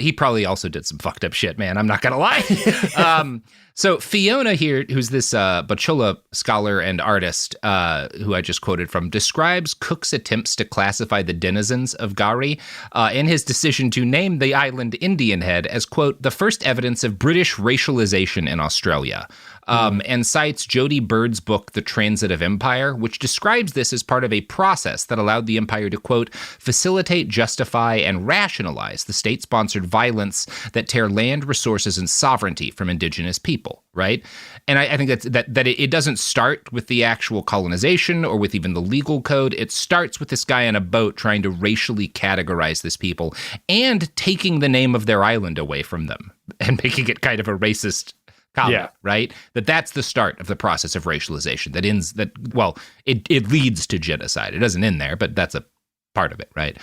he probably also did some fucked up shit, man. I'm not gonna lie. So Fiona here, who's this Bachola scholar and artist who I just quoted from, describes Cook's attempts to classify the denizens of Gari and his decision to name the island Indian Head as, quote, the first evidence of British racialization in Australia. And cites Jody Bird's book, The Transitive Empire, which describes this as part of a process that allowed the empire to, quote, facilitate, justify, and rationalize the state-sponsored violence that tear land, resources, and sovereignty from indigenous people, right? And I think that it doesn't start with the actual colonization or with even the legal code. It starts with this guy on a boat trying to racially categorize this people and taking the name of their island away from them and making it kind of a racist comment, right? That's the start of the process of racialization it leads to genocide. It doesn't end there, but that's a part of it, right?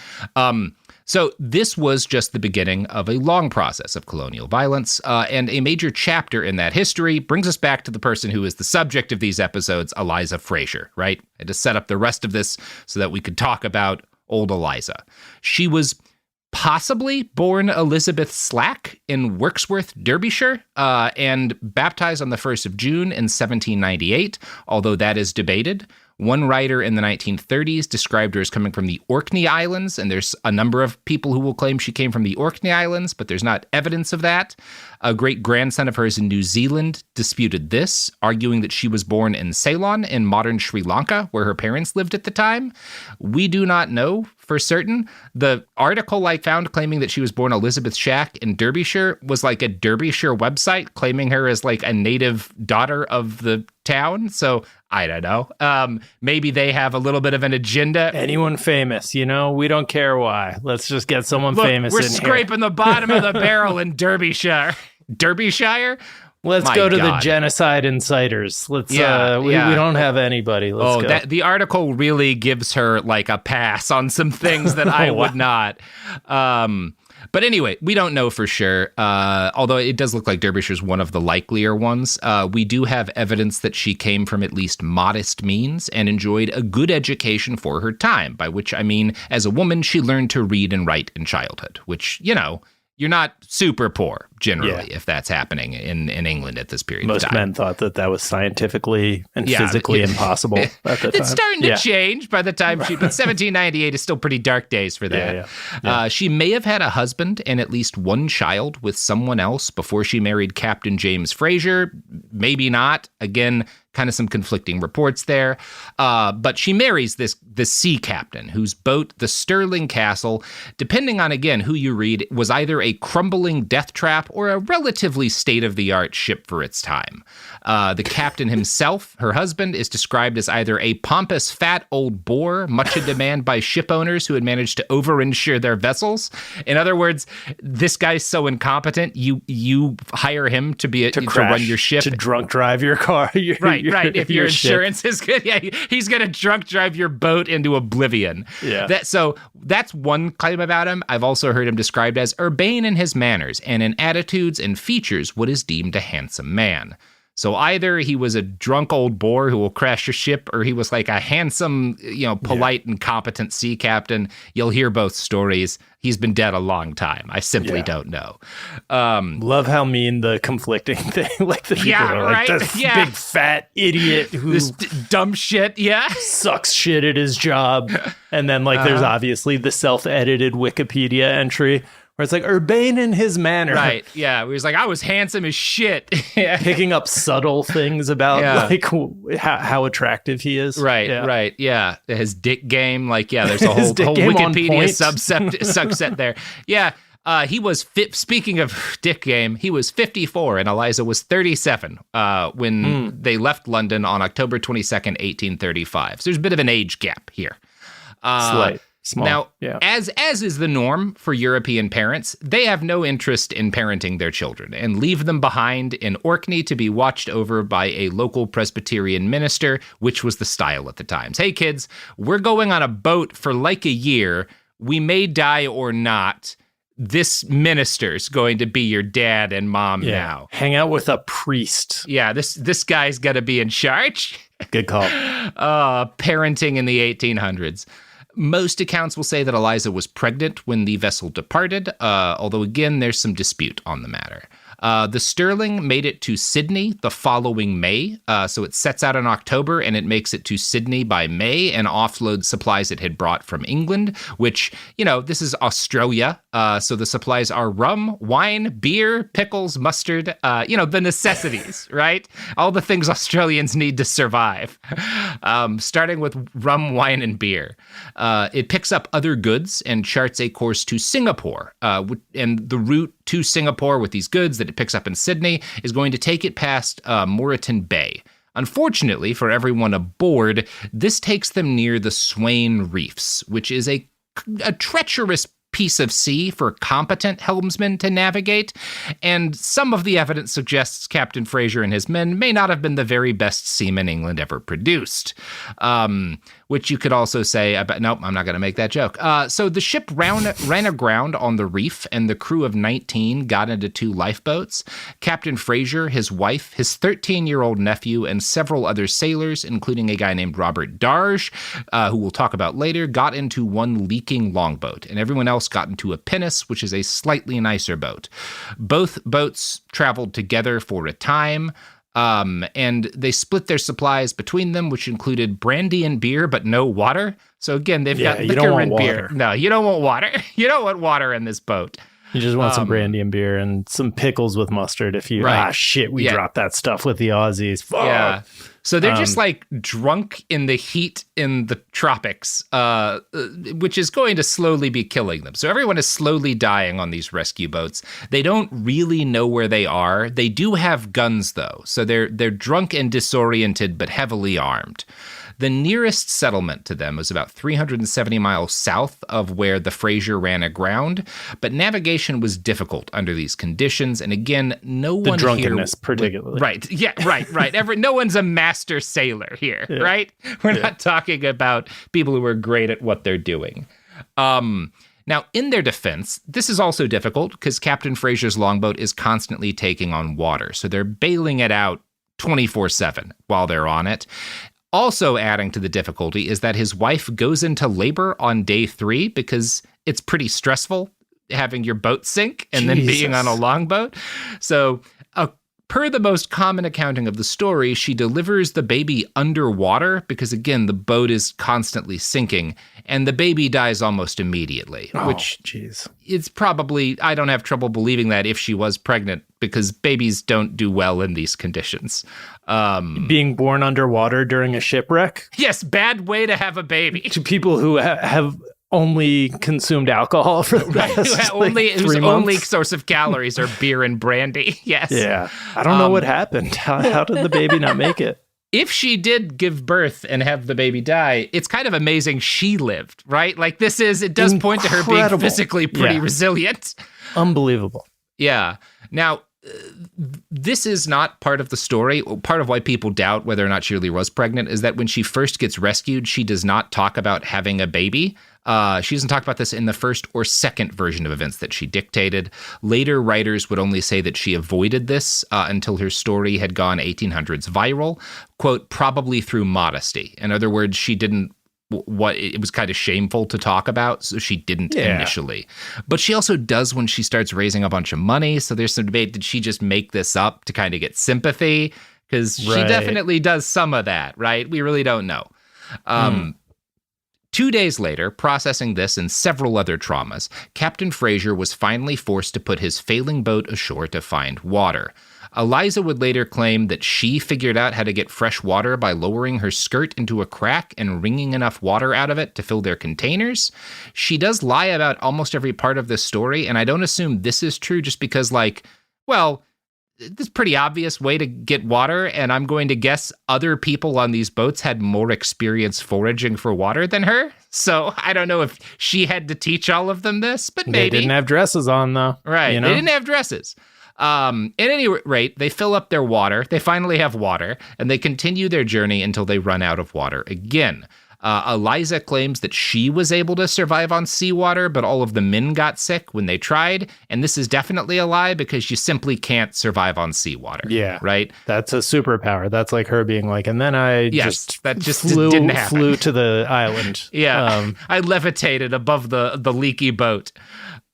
So this was just the beginning of a long process of colonial violence, and a major chapter in that history brings us back to the person who is the subject of these episodes, Eliza Fraser, right? And to set up the rest of this so that we could talk about old Eliza. She was possibly born Elizabeth Slack in Wirksworth, Derbyshire, and baptized on the 1st of June in 1798, although that is debated. One writer in the 1930s described her as coming from the Orkney Islands, and there's a number of people who will claim she came from the Orkney Islands, but there's not evidence of that. A great-grandson of hers in New Zealand disputed this, arguing that she was born in Ceylon in modern Sri Lanka, where her parents lived at the time. We do not know for certain. The article I found claiming that she was born Elizabeth Shack in Derbyshire was like a Derbyshire website claiming her as like a native daughter of the town. So I don't know. Maybe they have a little bit of an agenda. Anyone famous, we don't care why. Let's just get someone famous in here. We're scraping the bottom of the barrel in Derbyshire. Derbyshire? Let's go to the genocide inciters. Let's. We don't have anybody. Let's go. The article really gives her like a pass on some things that I would not. But anyway, we don't know for sure. Although it does look like Derbyshire is one of the likelier ones. We do have evidence that she came from at least modest means and enjoyed a good education for her time. By which I mean, as a woman, she learned to read and write in childhood, which you're not super poor, generally, if that's happening in England at this period of time. Most men thought that was scientifically and physically impossible at the time. It's starting to change by the time but 1798 is still pretty dark days for that. She may have had a husband and at least one child with someone else before she married Captain James Fraser. Maybe not. Again, kind of some conflicting reports there. But she marries this sea captain whose boat, the Stirling Castle, depending on, again, who you read, was either a crumbling death trap or a relatively state-of-the-art ship for its time. The captain himself, her husband, is described as either a pompous, fat old bore, much in demand by ship owners who had managed to over-insure their vessels. In other words, this guy's so incompetent, you hire him to run your ship. To drunk drive your car. Right. If your insurance is good, he's going to drunk drive your boat into oblivion. Yeah. So that's one claim about him. I've also heard him described as urbane in his manners and in attitudes and features what is deemed a handsome man. So either he was a drunk old bore who will crash your ship, or he was like a handsome, polite and competent sea captain. You'll hear both stories. He's been dead a long time. I simply don't know. Love how mean the conflicting thing. Like the people are like, this big fat idiot who this dumb shit, sucks shit at his job. And then there's obviously the self-edited Wikipedia entry where it's like urbane in his manner. Right. Yeah. He was like, I was handsome as shit. Picking up subtle things about how attractive he is. Right. Yeah. Right. Yeah. His dick game. There's a whole Wikipedia subset there. Yeah. He was speaking of dick game, he was 54 and Eliza was 37 when they left London on October 22nd, 1835. So there's a bit of an age gap here. Slight. Small. Now, as is the norm for European parents, they have no interest in parenting their children and leave them behind in Orkney to be watched over by a local Presbyterian minister, which was the style at the time. Hey, kids, we're going on a boat for like a year. We may die or not. This minister's going to be your dad and mom now. Hang out with a priest. Yeah, this guy's got to be in charge. Good call. Parenting in the 1800s. Most accounts will say that Eliza was pregnant when the vessel departed, although, again, there's some dispute on the matter. The Stirling made it to Sydney the following May, so it sets out in October and it makes it to Sydney by May and offloads supplies it had brought from England, which, this is Australia, so the supplies are rum, wine, beer, pickles, mustard, the necessities, right? All the things Australians need to survive, starting with rum, wine, and beer. It picks up other goods and charts a course to Singapore, and the route to Singapore with these goods that it picks up in Sydney is going to take it past Moreton Bay. Unfortunately for everyone aboard, this takes them near the Swain Reefs, which is a treacherous piece of sea for competent helmsmen to navigate, and some of the evidence suggests Captain Fraser and his men may not have been the very best seamen England ever produced. Which you could also say about, nope, I'm not going to make that joke. So the ship ran aground on the reef, and the crew of 19 got into 2 lifeboats. Captain Fraser, his wife, his 13-year-old nephew, and several other sailors, including a guy named Robert Darge, who we'll talk about later, got into one leaking longboat, and everyone else got into a pinnace, which is a slightly nicer boat. Both boats traveled together for a time. And they split their supplies between them, which included brandy and beer, but no water. So again, they've got liquor and beer. No, you don't want water. You don't want water in this boat. You just want some brandy and beer and some pickles with mustard. If you, we dropped that stuff with the Aussies. Fuck. Yeah. So they're just drunk in the heat in the tropics, which is going to slowly be killing them. So everyone is slowly dying on these rescue boats. They don't really know where they are. They do have guns, though. So they're drunk and disoriented, but heavily armed. The nearest settlement to them was about 370 miles south of where the Fraser ran aground, but navigation was difficult under these conditions. And again, no one here... The drunkenness, particularly. Right. Yeah, right. No one's a master sailor here, right? We're not talking about people who are great at what they're doing. Now, in their defense, this is also difficult because Captain Fraser's longboat is constantly taking on water, so they're bailing it out 24/7 while they're on it. Also adding to the difficulty is that his wife goes into labor on day 3 because it's pretty stressful having your boat sink and then being on a longboat. So Per the most common accounting of the story, she delivers the baby underwater because, again, the boat is constantly sinking, and the baby dies almost immediately, which it's probably, I don't have trouble believing that if she was pregnant, because babies don't do well in these conditions. Being born underwater during a shipwreck? Yes, bad way to have a baby. To people who have only consumed alcohol for the past, whose only source of calories are beer and brandy. Yes. Yeah. I don't know what happened. How did the baby not make it? If she did give birth and have the baby die, it's kind of amazing she lived, right? Like it does point to her being physically pretty resilient. Unbelievable. Yeah. Now, this is not part of the story. Part of why people doubt whether or not she really was pregnant is that when she first gets rescued, she does not talk about having a baby. She doesn't talk about this in the first or second version of events that she dictated. Later writers would only say that she avoided this until her story had gone 1800s viral, quote, probably through modesty. In other words, she didn't it was kind of shameful to talk about, so she didn't initially. But she also does when she starts raising a bunch of money, so there's some debate, did she just make this up to kind of get sympathy? Because she definitely does some of that, right? We really don't know. 2 days later, processing this and several other traumas, Captain Fraser was finally forced to put his failing boat ashore to find water. Eliza would later claim that she figured out how to get fresh water by lowering her skirt into a crack and wringing enough water out of it to fill their containers. She does lie about almost every part of this story, and I don't assume this is true just because, this pretty obvious way to get water, and I'm going to guess other people on these boats had more experience foraging for water than her. So I don't know if she had to teach all of them this, but maybe. They didn't have dresses on, though. Right. They didn't have dresses. At any rate, they fill up their water. They finally have water, and they continue their journey until they run out of water again. Eliza claims that she was able to survive on seawater, but all of the men got sick when they tried. And this is definitely a lie because you simply can't survive on seawater. Yeah. Right? That's a superpower. That's like her being like, and then I didn't happen. Flew to the island. Yeah. I levitated above the leaky boat.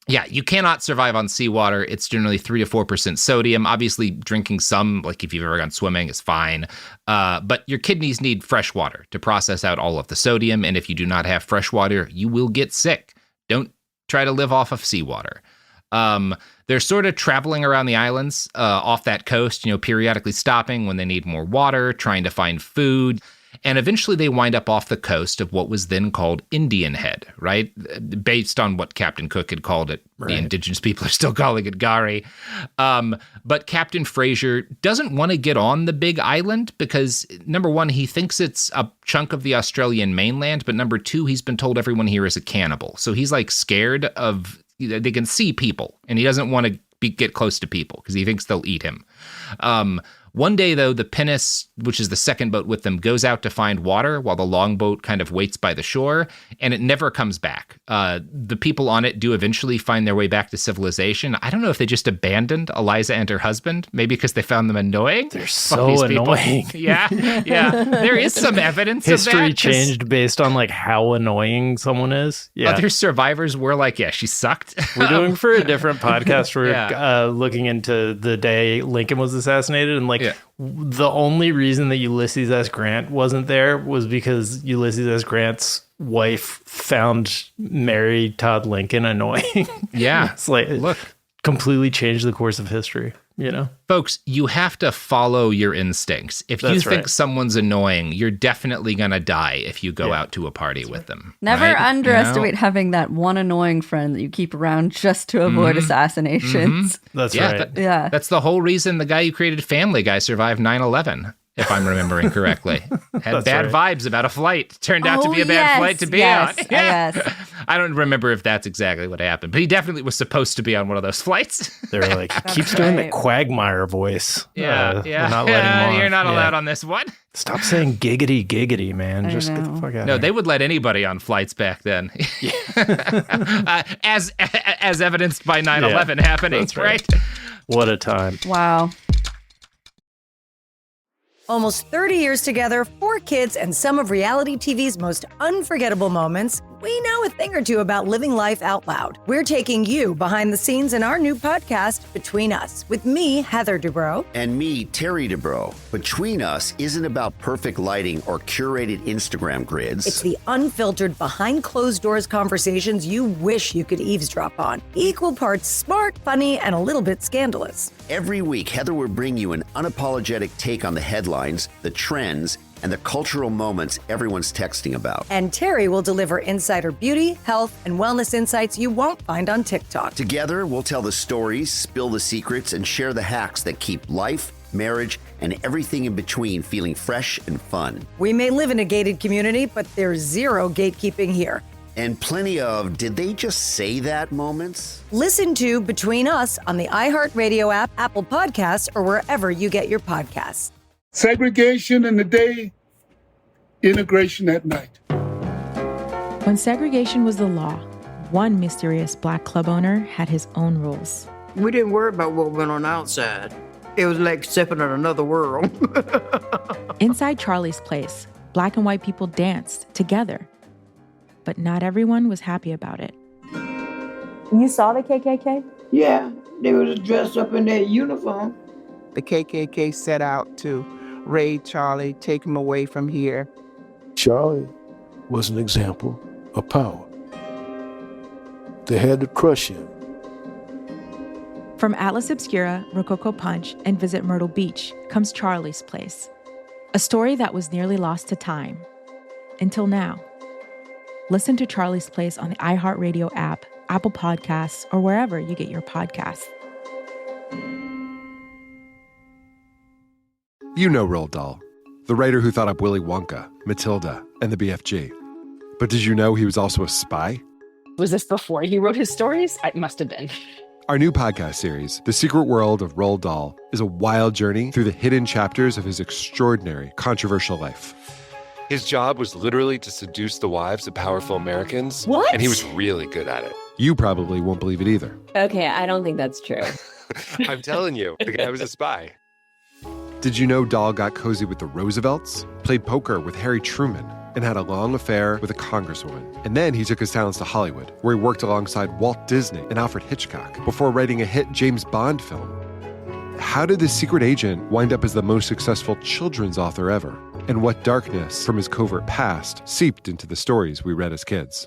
Yeah, you cannot survive on seawater. It's generally 3 to 4% sodium. Obviously, drinking some, like if you've ever gone swimming, is fine. But your kidneys need fresh water to process out all of the sodium. And if you do not have fresh water, you will get sick. Don't try to live off of seawater. They're sort of traveling around the islands off that coast, periodically stopping when they need more water, trying to find food. And eventually they wind up off the coast of what was then called Indian Head, right? Based on what Captain Cook had called it. Right. The indigenous people are still calling it Gari. But Captain Fraser doesn't want to get on the big island because, number one, he thinks it's a chunk of the Australian mainland. But number two, he's been told everyone here is a cannibal. So he's scared of, they can see people. And he doesn't want to get close to people because he thinks they'll eat him. One day, though, the pinnace, which is the second boat with them, goes out to find water while the longboat kind of waits by the shore, and it never comes back. The people on it do eventually find their way back to civilization. I don't know if they just abandoned Eliza and her husband, maybe because they found them annoying. They're so annoying. Yeah. There is some evidence of that. History changed based on how annoying someone is. Yeah. Other survivors were she sucked. We're doing for a different podcast. We're looking into the day Lincoln was assassinated, and the only reason that Ulysses S. Grant wasn't there was because Ulysses S. Grant's wife found Mary Todd Lincoln annoying. Yeah. It's look, completely changed the course of history, Folks, you have to follow your instincts. If you think someone's annoying, you're definitely going to die if you go out to a party with them. Never underestimate having that one annoying friend that you keep around just to avoid assassinations. Mm-hmm. That's right. That's the whole reason the guy who created Family Guy survived 9/11. If I'm remembering correctly. Had bad vibes about a flight. Turned out to be a bad flight to be on. Yes. I don't remember if that's exactly what happened, but he definitely was supposed to be on one of those flights. They were keeps doing the Quagmire voice. Yeah. We're not letting him on. You're not allowed on this one. Stop saying giggity, giggity, man. Just get the fuck out of here. No, they would let anybody on flights back then. As evidenced by 9/11 happening, that's right? What a time. Wow. Almost 30 years together, 4 kids, and some of reality TV's most unforgettable moments. we know a thing or two about living life out loud. We're taking you behind the scenes in our new podcast, Between Us, with me, Heather Dubrow. And me, Terry Dubrow. Between Us isn't about perfect lighting or curated Instagram grids. It's the unfiltered, behind closed doors conversations you wish you could eavesdrop on. Equal parts smart, funny, and a little bit scandalous. Every week, Heather will bring you an unapologetic take on the headlines, the trends, and the cultural moments everyone's texting about. And Terry will deliver insider beauty, health, and wellness insights you won't find on TikTok. Together, we'll tell the stories, spill the secrets, and share the hacks that keep life, marriage, and everything in between feeling fresh and fun. We may live in a gated community, but there's zero gatekeeping here. And plenty of did they just say that moments? Listen to Between Us on the iHeartRadio app, Apple Podcasts, or wherever you get your podcasts. Segregation in the day, integration at night. When segregation was the law, one mysterious black club owner had his own rules. We didn't worry about what went on outside. It was like stepping in another world. Inside Charlie's Place, black and white people danced together. But not everyone was happy about it. You saw the KKK? Yeah, they was dressed up in their uniform. The KKK set out to raid Charlie, take him away from here. Charlie was an example of power. They had to crush him. From Atlas Obscura, Rococo Punch, and Visit Myrtle Beach comes Charlie's Place, a story that was nearly lost to time. Until now. Listen to Charlie's Place on the iHeartRadio app, Apple Podcasts, or wherever you get your podcasts. You know Roald Dahl, the writer who thought up Willy Wonka, Matilda, and the BFG. But did you know he was also a spy? Was this before he wrote his stories? It must have been. Our new podcast series, The Secret World of Roald Dahl, is a wild journey through the hidden chapters of his extraordinary, controversial life. His job was literally to seduce the wives of powerful Americans. What? And he was really good at it. You probably won't believe it either. Okay, I don't think that's true. I'm telling you, the guy was a spy. Did you know Dahl got cozy with the Roosevelts, played poker with Harry Truman, and had a long affair with a congresswoman? And then he took his talents to Hollywood, where he worked alongside Walt Disney and Alfred Hitchcock before writing a hit James Bond film. How did this secret agent wind up as the most successful children's author ever? And what darkness from his covert past seeped into the stories we read as kids?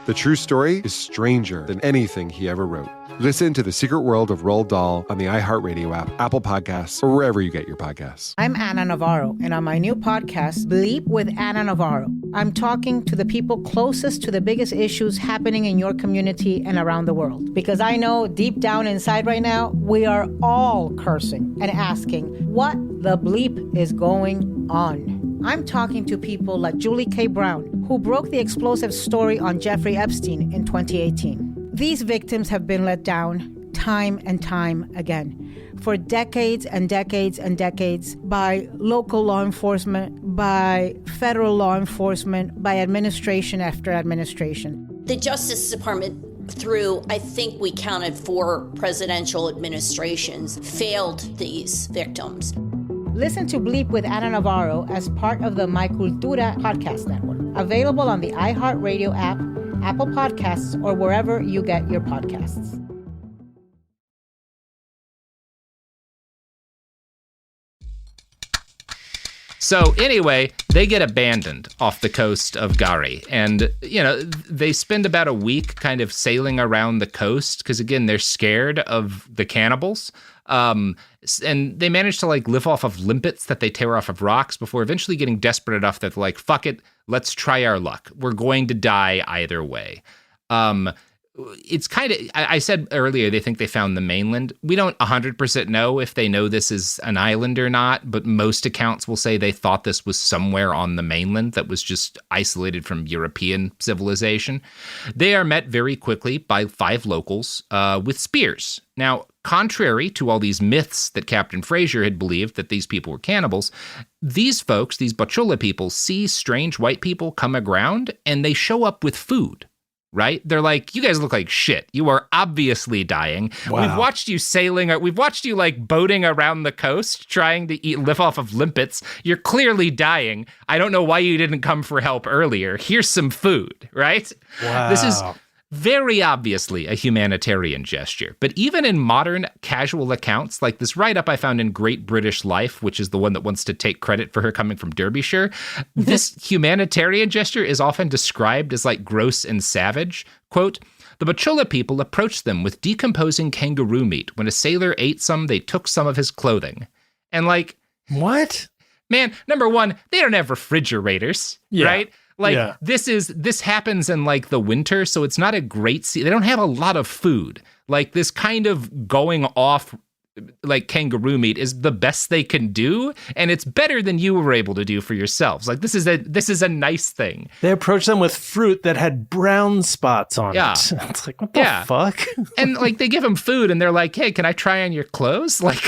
The true story is stranger than anything he ever wrote. Listen to The Secret World of Roald Dahl on the iHeartRadio app, Apple Podcasts, or wherever you get your podcasts. I'm Anna Navarro, and on my new podcast, Bleep with Anna Navarro, I'm talking to the people closest to the biggest issues happening in your community and around the world. Because I know deep down inside right now, we are all cursing and asking, what the bleep is going on? I'm talking to people like Julie K. Brown, who broke the explosive story on Jeffrey Epstein in 2018. These victims have been let down time and time again for decades and decades and decades by local law enforcement, by federal law enforcement, by administration after administration. The Justice Department, through, I think we counted 4 presidential administrations, failed these victims. Listen to Bleep with Anna Navarro as part of the My Cultura podcast network. Available on the iHeartRadio app, Apple Podcasts, or wherever you get your podcasts. So anyway, they get abandoned off the coast of Gari. And, they spend about a week kind of sailing around the coast because, again, they're scared of the cannibals. And they manage to live off of limpets that they tear off of rocks before eventually getting desperate enough that they're like, fuck it, let's try our luck. We're going to die either way. It's kind of, I said earlier, they think they found the mainland. We don't 100% know if they know this is an island or not, but most accounts will say they thought this was somewhere on the mainland that was just isolated from European civilization. They are met very quickly by 5 locals with spears. Now, contrary to all these myths that Captain Fraser had believed that these people were cannibals, these folks, these Bachula people, see strange white people come aground and they show up with food. right? They're like, you guys look like shit. You are obviously dying. Wow. We've watched you sailing, or we've watched you like boating around the coast trying to live off of limpets. You're clearly dying. I don't know why you didn't come for help earlier. Here's some food, right? Wow. This is very obviously a humanitarian gesture. But even in modern casual accounts, like this write-up I found in Great British Life, which is the one that wants to take credit for her coming from Derbyshire, this humanitarian gesture is often described as like gross and savage. Quote, the Bachola people approached them with decomposing kangaroo meat. When a sailor ate some, they took some of his clothing. And like... What? Man, number one, they don't have refrigerators, right? Like, Yeah. this happens in, like, the winter, so it's not a great they don't have a lot of food. Like, this kind of going off, like, kangaroo meat is the best they can do, and it's better than you were able to do for yourselves. Like, this is a nice thing. They approached them with fruit that had brown spots on it. It's like, what the fuck? And, like, they give them food, and they're like, hey, can I try on your clothes? Like,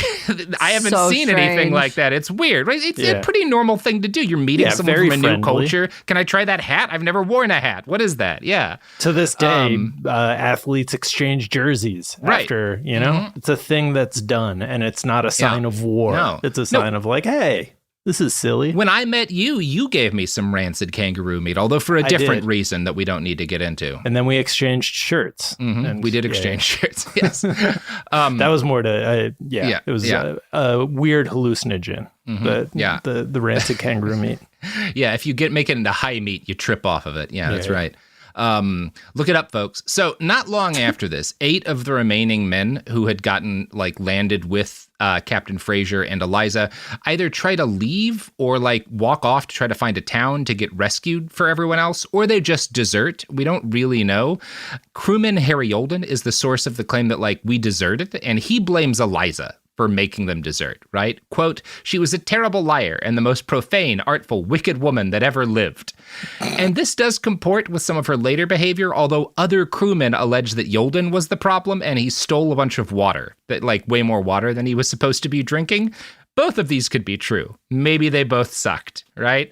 I haven't So seen anything strange. like that. It's weird, right? It's a pretty normal thing to do. You're meeting someone very from a new friendly. culture. Can I try that hat? I've never worn a hat. What is that? Yeah. To this day, athletes exchange jerseys after, you know? It's a thing that's done, and it's not a sign of war. No. It's a sign of like, hey, this is silly. When I met you, you gave me some rancid kangaroo meat, although for a I different did. reason that we don't need to get into. And then we exchanged shirts. And we did exchange shirts, yes. That was more to, it was a weird hallucinogen, the rancid kangaroo meat. Yeah, if you make it into high meat, you trip off of it. Yeah, that's right. Look it up, folks. So not long after this, 8 of the remaining men who had gotten like landed with Captain Fraser and Eliza either try to leave or like walk off to try to find a town to get rescued for everyone else, or they just desert. We don't really know. Crewman Harry Yolden is the source of the claim that like we deserted, and he blames Eliza for making them desert, right? Quote, she was a terrible liar and the most profane, artful, wicked woman that ever lived. And this does comport with some of her later behavior, although other crewmen allege that Yolden was the problem and he stole a bunch of water, that like way more water than he was supposed to be drinking. Both of these could be true. Maybe they both sucked, right?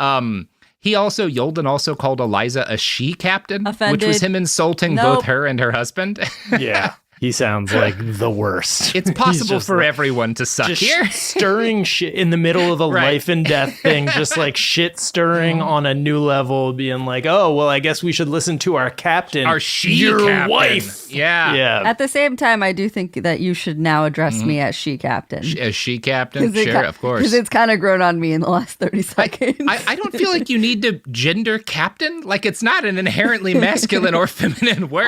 Yolden also called Eliza a she-captain, which was him insulting both her and her husband. Yeah. He sounds like the worst. It's possible for everyone to suck here. Stirring shit in the middle of a life and death thing, just like shit stirring on a new level, being like, oh, well, I guess we should listen to our captain. Our your captain. wife. Yeah. At the same time, I do think that you should now address me as she-captain. As she-captain? Sure, of course. Because it's kind of grown on me in the last 30 seconds. I don't feel like you need to gender captain. Like, it's not an inherently masculine or feminine word.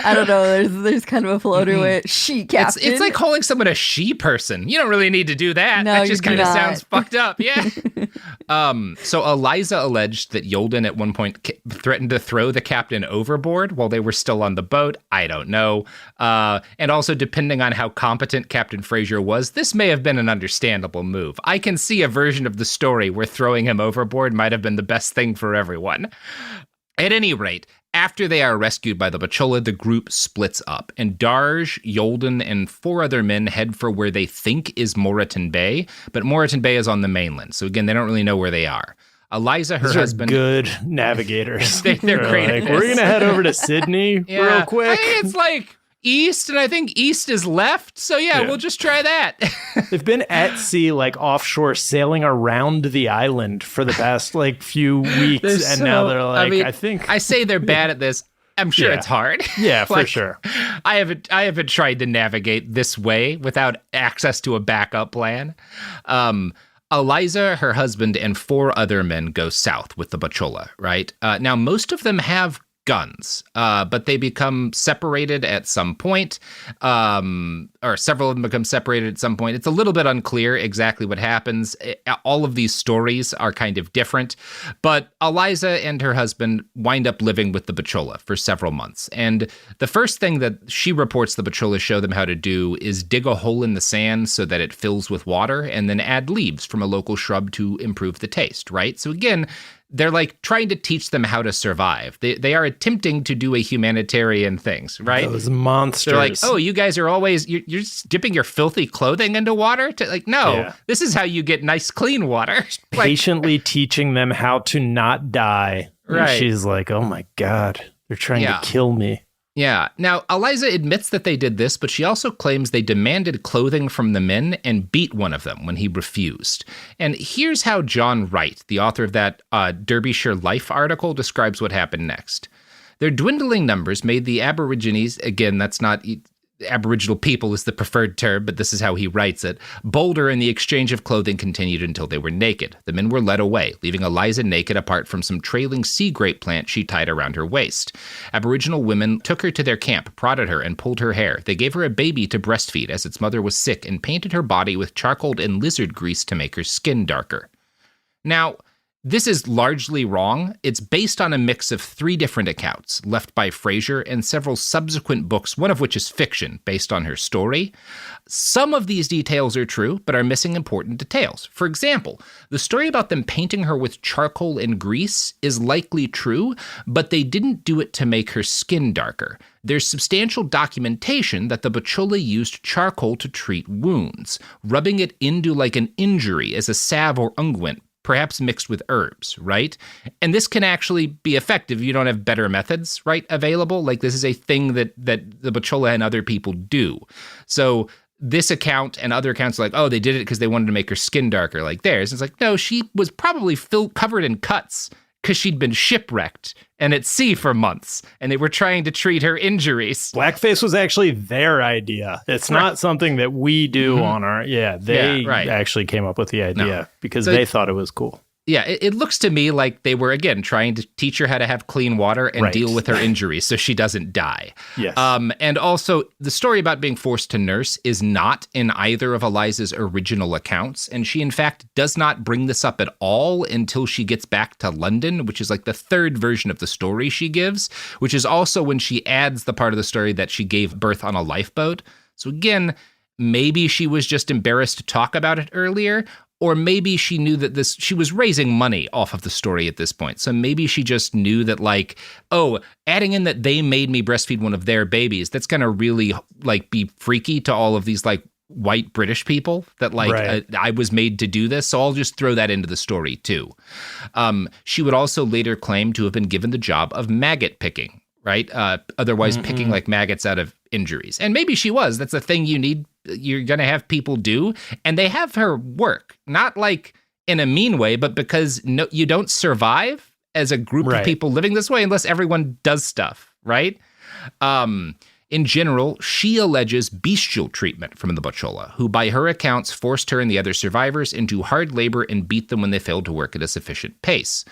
I don't know. There's kind of a floater with she-captain. It's like calling someone a she-person. You don't really need to do that. No, that just you do kind of not. sounds fucked up. Yeah. So Eliza alleged that Yolden at one point threatened to throw the captain overboard while they were still on the boat. I don't know. And also, depending on how competent Captain Fraser was, this may have been an understandable move. I can see a version of the story where throwing him overboard might have been the best thing for everyone. At any rate, after they are rescued by the Bachola, the group splits up, and Darj, Yolden, and 4 other men head for where they think is Moreton Bay, but Moreton Bay is on the mainland, so again, they don't really know where they are. Eliza, her These are husband... good navigators. They're great at like, this. we're going to head over to Sydney real quick. Hey, it's like east, and I think east is left, so yeah, we'll just try that. They've been at sea, like offshore, sailing around the island for the past like few weeks, and now they're like, I think I say they're bad at this. I'm sure it's hard. Yeah, for Like, sure. I haven't tried to navigate this way without access to a backup plan. Eliza, her husband, and 4 other men go south with the Bachola, right? Now, most of them have guns, but they become separated at some point, or several of them become separated at some point. It's a little bit unclear exactly what happens. All of these stories are kind of different, but Eliza and her husband wind up living with the Bachola for several months. And the first thing that she reports the Bachola show them how to do is dig a hole in the sand so that it fills with water, and then add leaves from a local shrub to improve the taste, right? So again, they're like trying to teach them how to survive. They are attempting to do a humanitarian things, right? Those monsters. They're like, oh, you guys are always, you're just dipping your filthy clothing into water? No, this is how you get nice, clean water. Patiently teaching them how to not die. Right. And she's like, oh my God. They're trying to kill me. Yeah. Now, Eliza admits that they did this, but she also claims they demanded clothing from the men and beat one of them when he refused. And here's how John Wright, the author of that Derbyshire Life article, describes what happened next. Their dwindling numbers made the Aborigines, again, that's not Aboriginal people is the preferred term, but this is how he writes it, bolder, and the exchange of clothing continued until they were naked. The men were led away, leaving Eliza naked apart from some trailing sea grape plant she tied around her waist. Aboriginal women took her to their camp, prodded her, and pulled her hair. They gave her a baby to breastfeed as its mother was sick and painted her body with charcoal and lizard grease to make her skin darker. Now, this is largely wrong. It's based on a mix of 3 different accounts left by Fraser and several subsequent books, one of which is fiction based on her story. Some of these details are true, but are missing important details. For example, the story about them painting her with charcoal and grease is likely true, but they didn't do it to make her skin darker. There's substantial documentation that the Bachelor used charcoal to treat wounds, rubbing it into like an injury as a salve or unguent, perhaps mixed with herbs, right? And this can actually be effective. You don't have better methods, right, available. Like this is a thing that the Bachola and other people do. So this account and other accounts are like, oh, they did it because they wanted to make her skin darker like theirs. It's like, no, she was probably covered in cuts because she'd been shipwrecked and at sea for months, and they were trying to treat her injuries. Blackface was actually their idea. It's not something that we do on our... they actually came up with the idea because they thought it was cool. Yeah, it looks to me like they were, again, trying to teach her how to have clean water and deal with her injuries so she doesn't die. Yes. And also, the story about being forced to nurse is not in either of Eliza's original accounts, and she, in fact, does not bring this up at all until she gets back to London, which is like the 3rd version of the story she gives, which is also when she adds the part of the story that she gave birth on a lifeboat. So again, maybe she was just embarrassed to talk about it earlier, or maybe she knew that she was raising money off of the story at this point. So maybe she just knew that, like, oh, adding in that they made me breastfeed one of their babies, that's going to really, like, be freaky to all of these, like, white British people that, like, I was made to do this. So I'll just throw that into the story, too. She would also later claim to have been given the job of maggot picking, right? Otherwise picking, like, maggots out of injuries. And maybe she was. That's a thing you're going to have people do. And they have her work, not like in a mean way, but because you don't survive as a group of people living this way unless everyone does stuff, right? In general, she alleges bestial treatment from the Bachola, who by her accounts forced her and the other survivors into hard labor and beat them when they failed to work at a sufficient pace.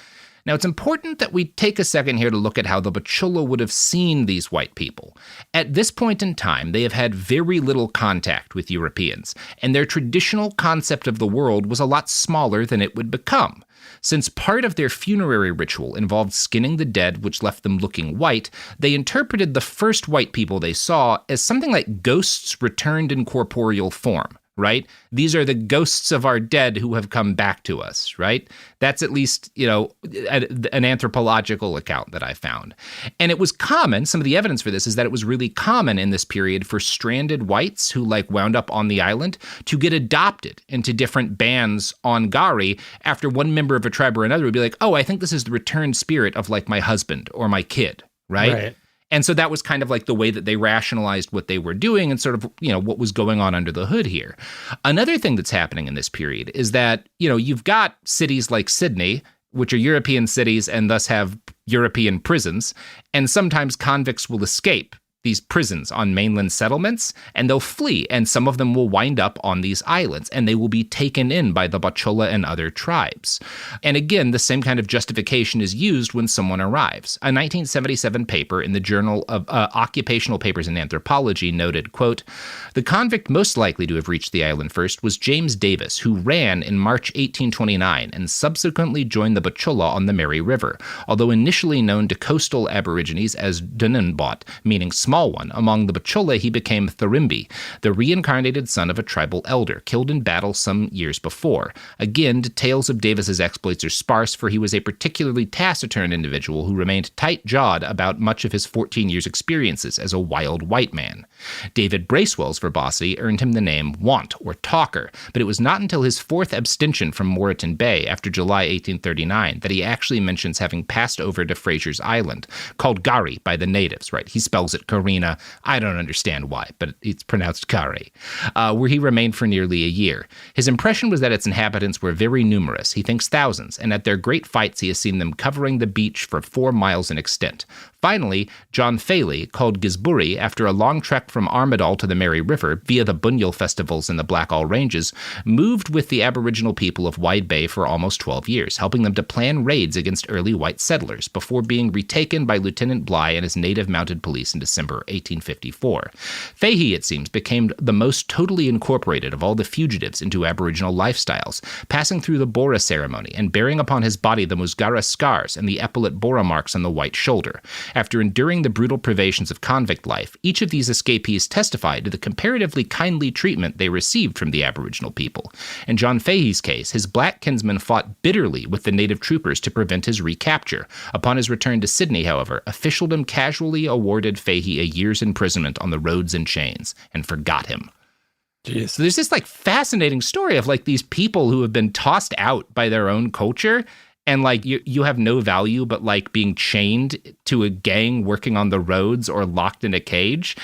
Now, it's important that we take a second here to look at how the Bachola would have seen these white people. At this point in time, they have had very little contact with Europeans, and their traditional concept of the world was a lot smaller than it would become. Since part of their funerary ritual involved skinning the dead, which left them looking white, they interpreted the first white people they saw as something like ghosts returned in corporeal form. Right? These are the ghosts of our dead who have come back to us, right? That's at least, an anthropological account that I found. And it was common, some of the evidence for this is that it was really common in this period for stranded whites who wound up on the island to get adopted into different bands on Gari after one member of a tribe or another would be like, oh, I think this is the returned spirit of my husband or my kid, right? And so that was kind of like the way that they rationalized what they were doing and sort of, what was going on under the hood here. Another thing that's happening in this period is that, you've got cities like Sydney, which are European cities and thus have European prisons, and sometimes convicts will escape these prisons on mainland settlements, and they'll flee, and some of them will wind up on these islands, and they will be taken in by the Bachola and other tribes. And again, the same kind of justification is used when someone arrives. A 1977 paper in the Journal of Occupational Papers in Anthropology noted, quote, "The convict most likely to have reached the island first was James Davis, who ran in March 1829 and subsequently joined the Bachola on the Mary River, although initially known to coastal Aborigines as Dununbot, meaning small one. Among the Bachola, he became Thurimbi, the reincarnated son of a tribal elder, killed in battle some years before. Again, details of Davis's exploits are sparse, for he was a particularly taciturn individual who remained tight-jawed about much of his 14 years' experiences as a wild white man. David Bracewell's verbosity earned him the name Want, or Talker, but it was not until his fourth abstention from Moreton Bay after July 1839 that he actually mentions having passed over to Fraser's Island, called Gari by the natives, right? He spells it Karina. I don't understand why, but it's pronounced Gari, where he remained for nearly a year. His impression was that its inhabitants were very numerous, he thinks thousands, and at their great fights he has seen them covering the beach for 4 miles in extent. Finally, John Faley, called Gisburi after a long trek from Armidal to the Mary River via the Bunyal festivals in the Blackall Ranges, moved with the Aboriginal people of Wide Bay for almost 12 years, helping them to plan raids against early white settlers before being retaken by Lieutenant Bligh and his native mounted police in December 1854. Fahey, it seems, became the most totally incorporated of all the fugitives into Aboriginal lifestyles, passing through the Bora ceremony and bearing upon his body the Musgara scars and the epaulet Bora marks on the white shoulder. After enduring the brutal privations of convict life, each of these escapees testified to the comparatively kindly treatment they received from the Aboriginal people. In John Fahey's case, his black kinsman fought bitterly with the native troopers to prevent his recapture. Upon his return to Sydney, however, officialdom casually awarded Fahey a year's imprisonment on the roads and chains and forgot him. Jeez. So there's this like fascinating story of like these people who have been tossed out by their own culture. And like you have no value but like being chained to a gang working on the roads or locked in a cage.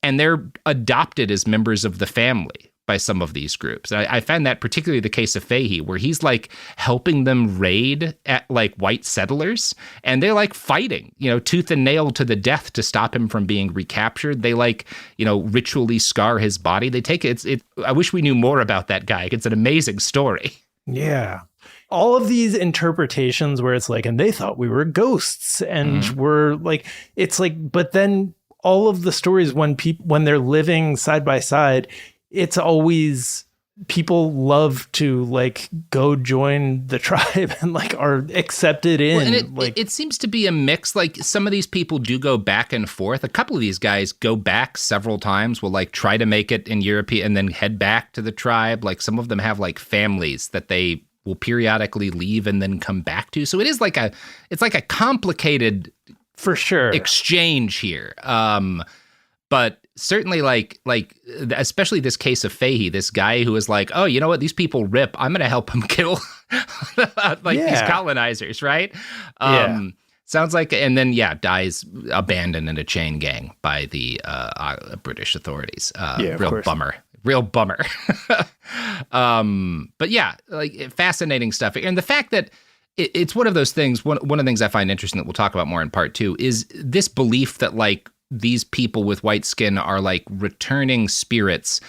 And they're adopted as members of the family by some of these groups. I find that particularly the case of Fahey, where he's like helping them raid at like white settlers. And they're like fighting, tooth and nail to the death to stop him from being recaptured. They like, ritually scar his body. They take it. I wish we knew more about that guy. It's an amazing story. Yeah. All of these interpretations where it's like, and they thought we were ghosts and we're like, it's like, but then all of the stories when they're living side by side, it's always people love to like go join the tribe and like are accepted in. Well, and it seems to be a mix. Like some of these people do go back and forth. A couple of these guys go back several times, will like try to make it in Europe and then head back to the tribe. Like some of them have like families that they will periodically leave and then come back to. So it is like it's like a complicated, for sure, exchange here. But certainly like especially this case of Fahey, this guy who is like, oh, you know what? These people rip. I'm going to help him kill these colonizers, right? Sounds like, and then, dies abandoned in a chain gang by the British authorities. Real bummer. But yeah, like fascinating stuff. And the fact that it's one of those things, one of the things I find interesting that we'll talk about more in part 2 is this belief that like these people with white skin are like returning spirits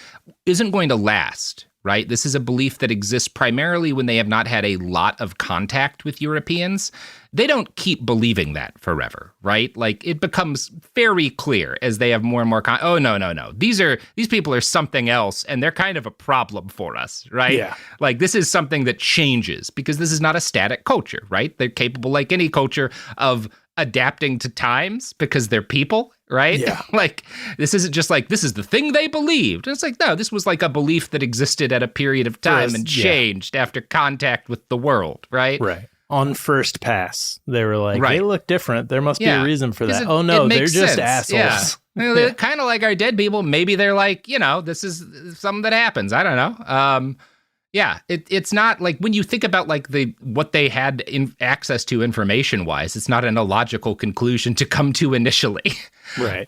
isn't going to last, right? This is a belief that exists primarily when they have not had a lot of contact with Europeans. They don't keep believing that forever, right? Like it becomes very clear as they have more and more oh, no. These people are something else and they're kind of a problem for us, right? Yeah. Like this is something that changes because this is not a static culture, right? They're capable, like any culture, of adapting to times because they're people, right? Yeah. Like this isn't just like this is the thing they believed. It's like, no, this was like a belief that existed at a period of time and changed after contact with the world, right? Right. On first pass, they were like, they look different. There must be a reason for that. Oh no, they're just assholes. Yeah. They're kind of like our dead people. Maybe they're like, this is something that happens. I don't know. It's not like when you think about like what they had access to information wise, it's not an illogical conclusion to come to initially. Right.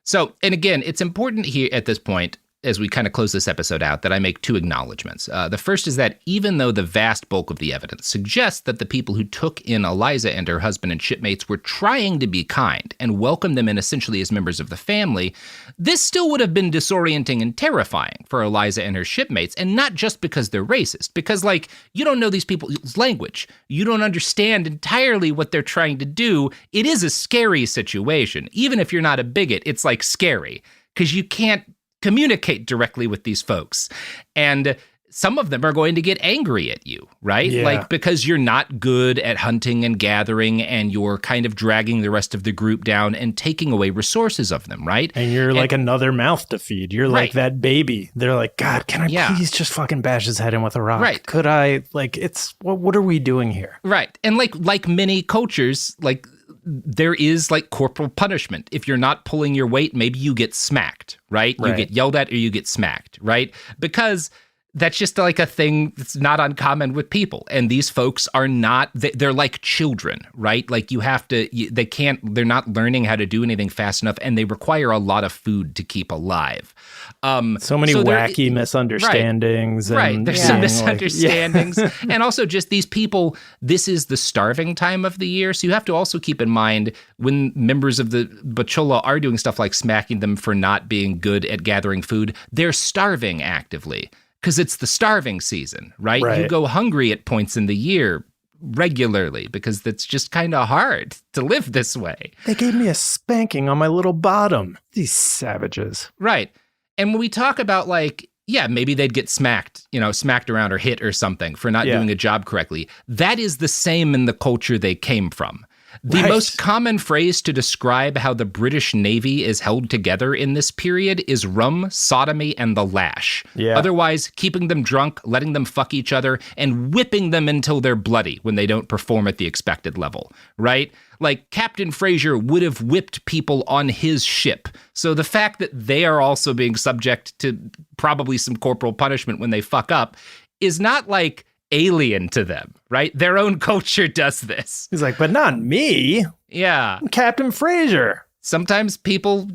So, and again, it's important here at this point, as we kind of close this episode out, that I make 2 acknowledgments. The first is that even though the vast bulk of the evidence suggests that the people who took in Eliza and her husband and shipmates were trying to be kind and welcome them in essentially as members of the family, this still would have been disorienting and terrifying for Eliza and her shipmates, and not just because they're racist, because like you don't know these people's language. You don't understand entirely what they're trying to do. It is a scary situation. Even if you're not a bigot, it's like scary because you can't communicate directly with these folks. And some of them are going to get angry at you, right? Yeah. Like because you're not good at hunting and gathering and you're kind of dragging the rest of the group down and taking away resources of them, right? And you're like another mouth to feed. You're like that baby. They're like, God, can I please just fucking bash his head in with a rock? Right. Could I, like, it's, what are we doing here? Right. And like many cultures, like there is like corporal punishment. If you're not pulling your weight, maybe you get smacked, right? You get yelled at or you get smacked, right? Because that's just like a thing that's not uncommon with people. And these folks are not, they're like children, right? Like they're not learning how to do anything fast enough, and they require a lot of food to keep alive. So many wacky misunderstandings. Right. There's some misunderstandings. Yeah. And also just these people, this is the starving time of the year. So you have to also keep in mind when members of the Bachola are doing stuff like smacking them for not being good at gathering food, they're starving actively. Because it's the starving season, right? You go hungry at points in the year regularly because it's just kind of hard to live this way. They gave me a spanking on my little bottom. These savages. Right. And when we talk about like, yeah, maybe they'd get smacked around or hit or something for not doing a job correctly. That is the same in the culture they came from. The most common phrase to describe how the British Navy is held together in this period is rum, sodomy, and the lash. Yeah. Otherwise, keeping them drunk, letting them fuck each other, and whipping them until they're bloody when they don't perform at the expected level, right? Like, Captain Fraser would have whipped people on his ship. So the fact that they are also being subject to probably some corporal punishment when they fuck up is not like alien to them, right? Their own culture does this. He's like, but not me. Yeah. I'm Captain Fraser. Sometimes people,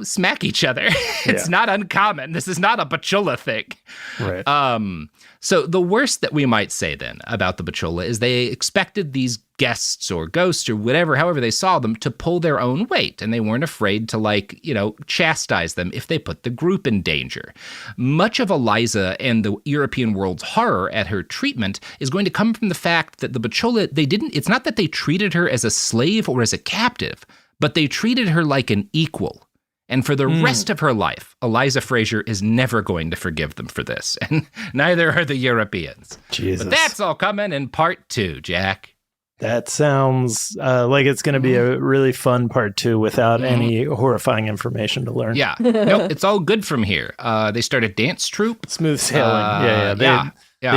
smack each other. It's not uncommon. This is not a Bachola thing. Right. So the worst that we might say then about the Bachola is they expected these guests or ghosts or whatever, however they saw them, to pull their own weight. And they weren't afraid to chastise them if they put the group in danger. Much of Eliza and the European world's horror at her treatment is going to come from the fact that the Bachola, it's not that they treated her as a slave or as a captive, but they treated her like an equal. And for the rest of her life, Eliza Fraser is never going to forgive them for this. And neither are the Europeans. Jesus. But that's all coming in part 2, Jack. That sounds like it's going to be a really fun part 2 without any horrifying information to learn. Yeah. Nope, it's all good from here. They start a dance troupe. Smooth sailing. They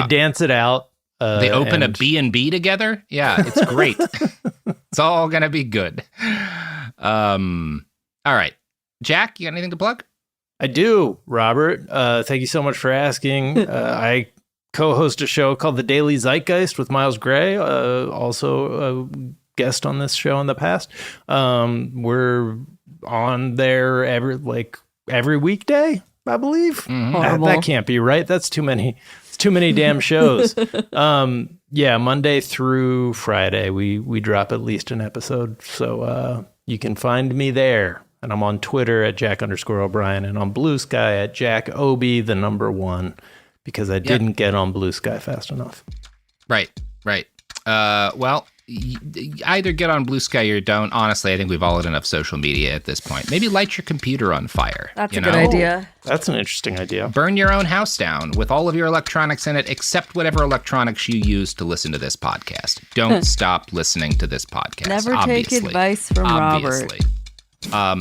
dance it out. They open a B&B together. Yeah, it's great. It's all going to be good. All right. Jack, you got anything to plug? I do, Robert. Thank you so much for asking. I co-host a show called The Daily Zeitgeist with Miles Gray, also a guest on this show in the past. We're on there every weekday, I believe. That can't be right. That's too many. It's too many damn shows. Monday through Friday, we drop at least an episode. So you can find me there. And I'm on Twitter at Jack_O'Brien and on Blue Sky at JackOB1 because I didn't get on Blue Sky fast enough. Right. Well, either get on Blue Sky or don't. Honestly, I think we've all had enough social media at this point. Maybe light your computer on fire. That's a good idea. That's an interesting idea. Burn your own house down with all of your electronics in it, except whatever electronics you use to listen to this podcast. Don't stop listening to this podcast. Never take advice from Robert.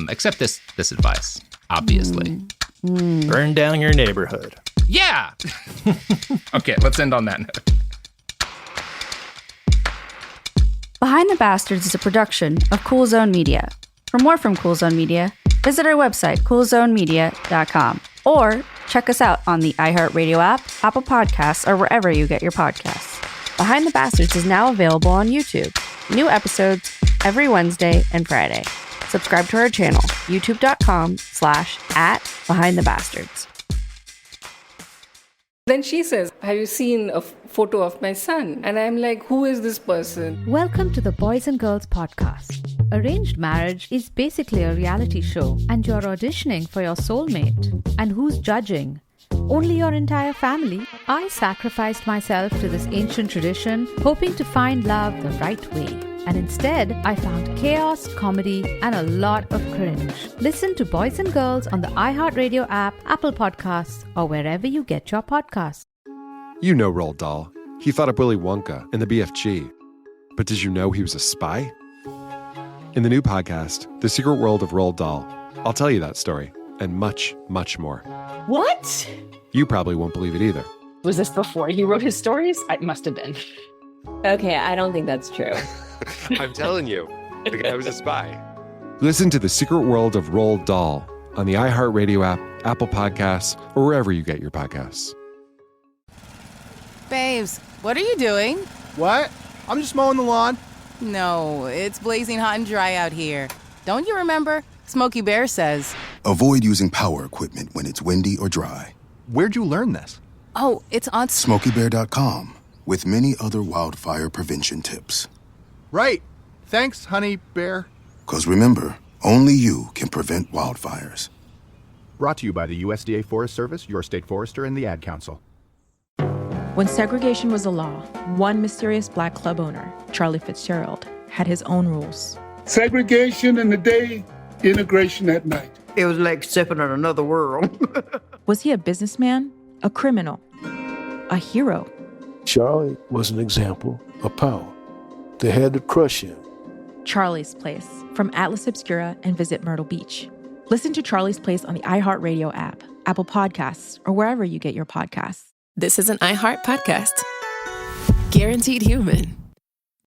Except this advice, obviously. Burn down your neighborhood. Yeah. Okay, let's end on that note. Behind the Bastards is a production of Cool Zone Media. For more from Cool Zone Media, visit our website, coolzonemedia.com, or check us out on the iHeartRadio app, Apple Podcasts, or wherever you get your podcasts. Behind the Bastards is now available on YouTube. New episodes every Wednesday and Friday. Subscribe to our channel, youtube.com/@BehindTheBastards. Then she says, have you seen a photo of my son? And I'm like, who is this person? Welcome to the Boys and Girls Podcast. Arranged marriage is basically a reality show, and you're auditioning for your soulmate. And who's judging? Only your entire family. I sacrificed myself to this ancient tradition, hoping to find love the right way. And instead, I found chaos, comedy, and a lot of cringe. Listen to Boys and Girls on the iHeartRadio app, Apple Podcasts, or wherever you get your podcasts. You know Roald Dahl. He fought up Willy Wonka in the BFG. But did you know he was a spy? In the new podcast, The Secret World of Roald Dahl, I'll tell you that story and much, much more. What? You probably won't believe it either. Was this before he wrote his stories? It must have been. Okay, I don't think that's true. I'm telling you, The guy was a spy. Listen to The Secret World of Roald Dahl on the iHeartRadio app, Apple Podcasts, or wherever you get your podcasts. Babes, what are you doing? What? I'm just mowing the lawn. No, it's blazing hot and dry out here. Don't you remember? Smokey Bear says. Avoid using power equipment when it's windy or dry. Where'd you learn this? Oh, it's on SmokeyBear.com, with many other wildfire prevention tips. Right. Thanks, honey bear. 'Cause remember, only you can prevent wildfires. Brought to you by the USDA Forest Service, your state forester, and the Ad Council. When segregation was a law, one mysterious black club owner, Charlie Fitzgerald, had his own rules. Segregation in the day, integration at night. It was like stepping in another world. Was he a businessman, a criminal, a hero? Charlie was an example of power. They had to crush him. Charlie's Place, from Atlas Obscura and Visit Myrtle Beach. Listen to Charlie's Place on the iHeartRadio app, Apple Podcasts, or wherever you get your podcasts. This is an iHeart podcast. Guaranteed Human.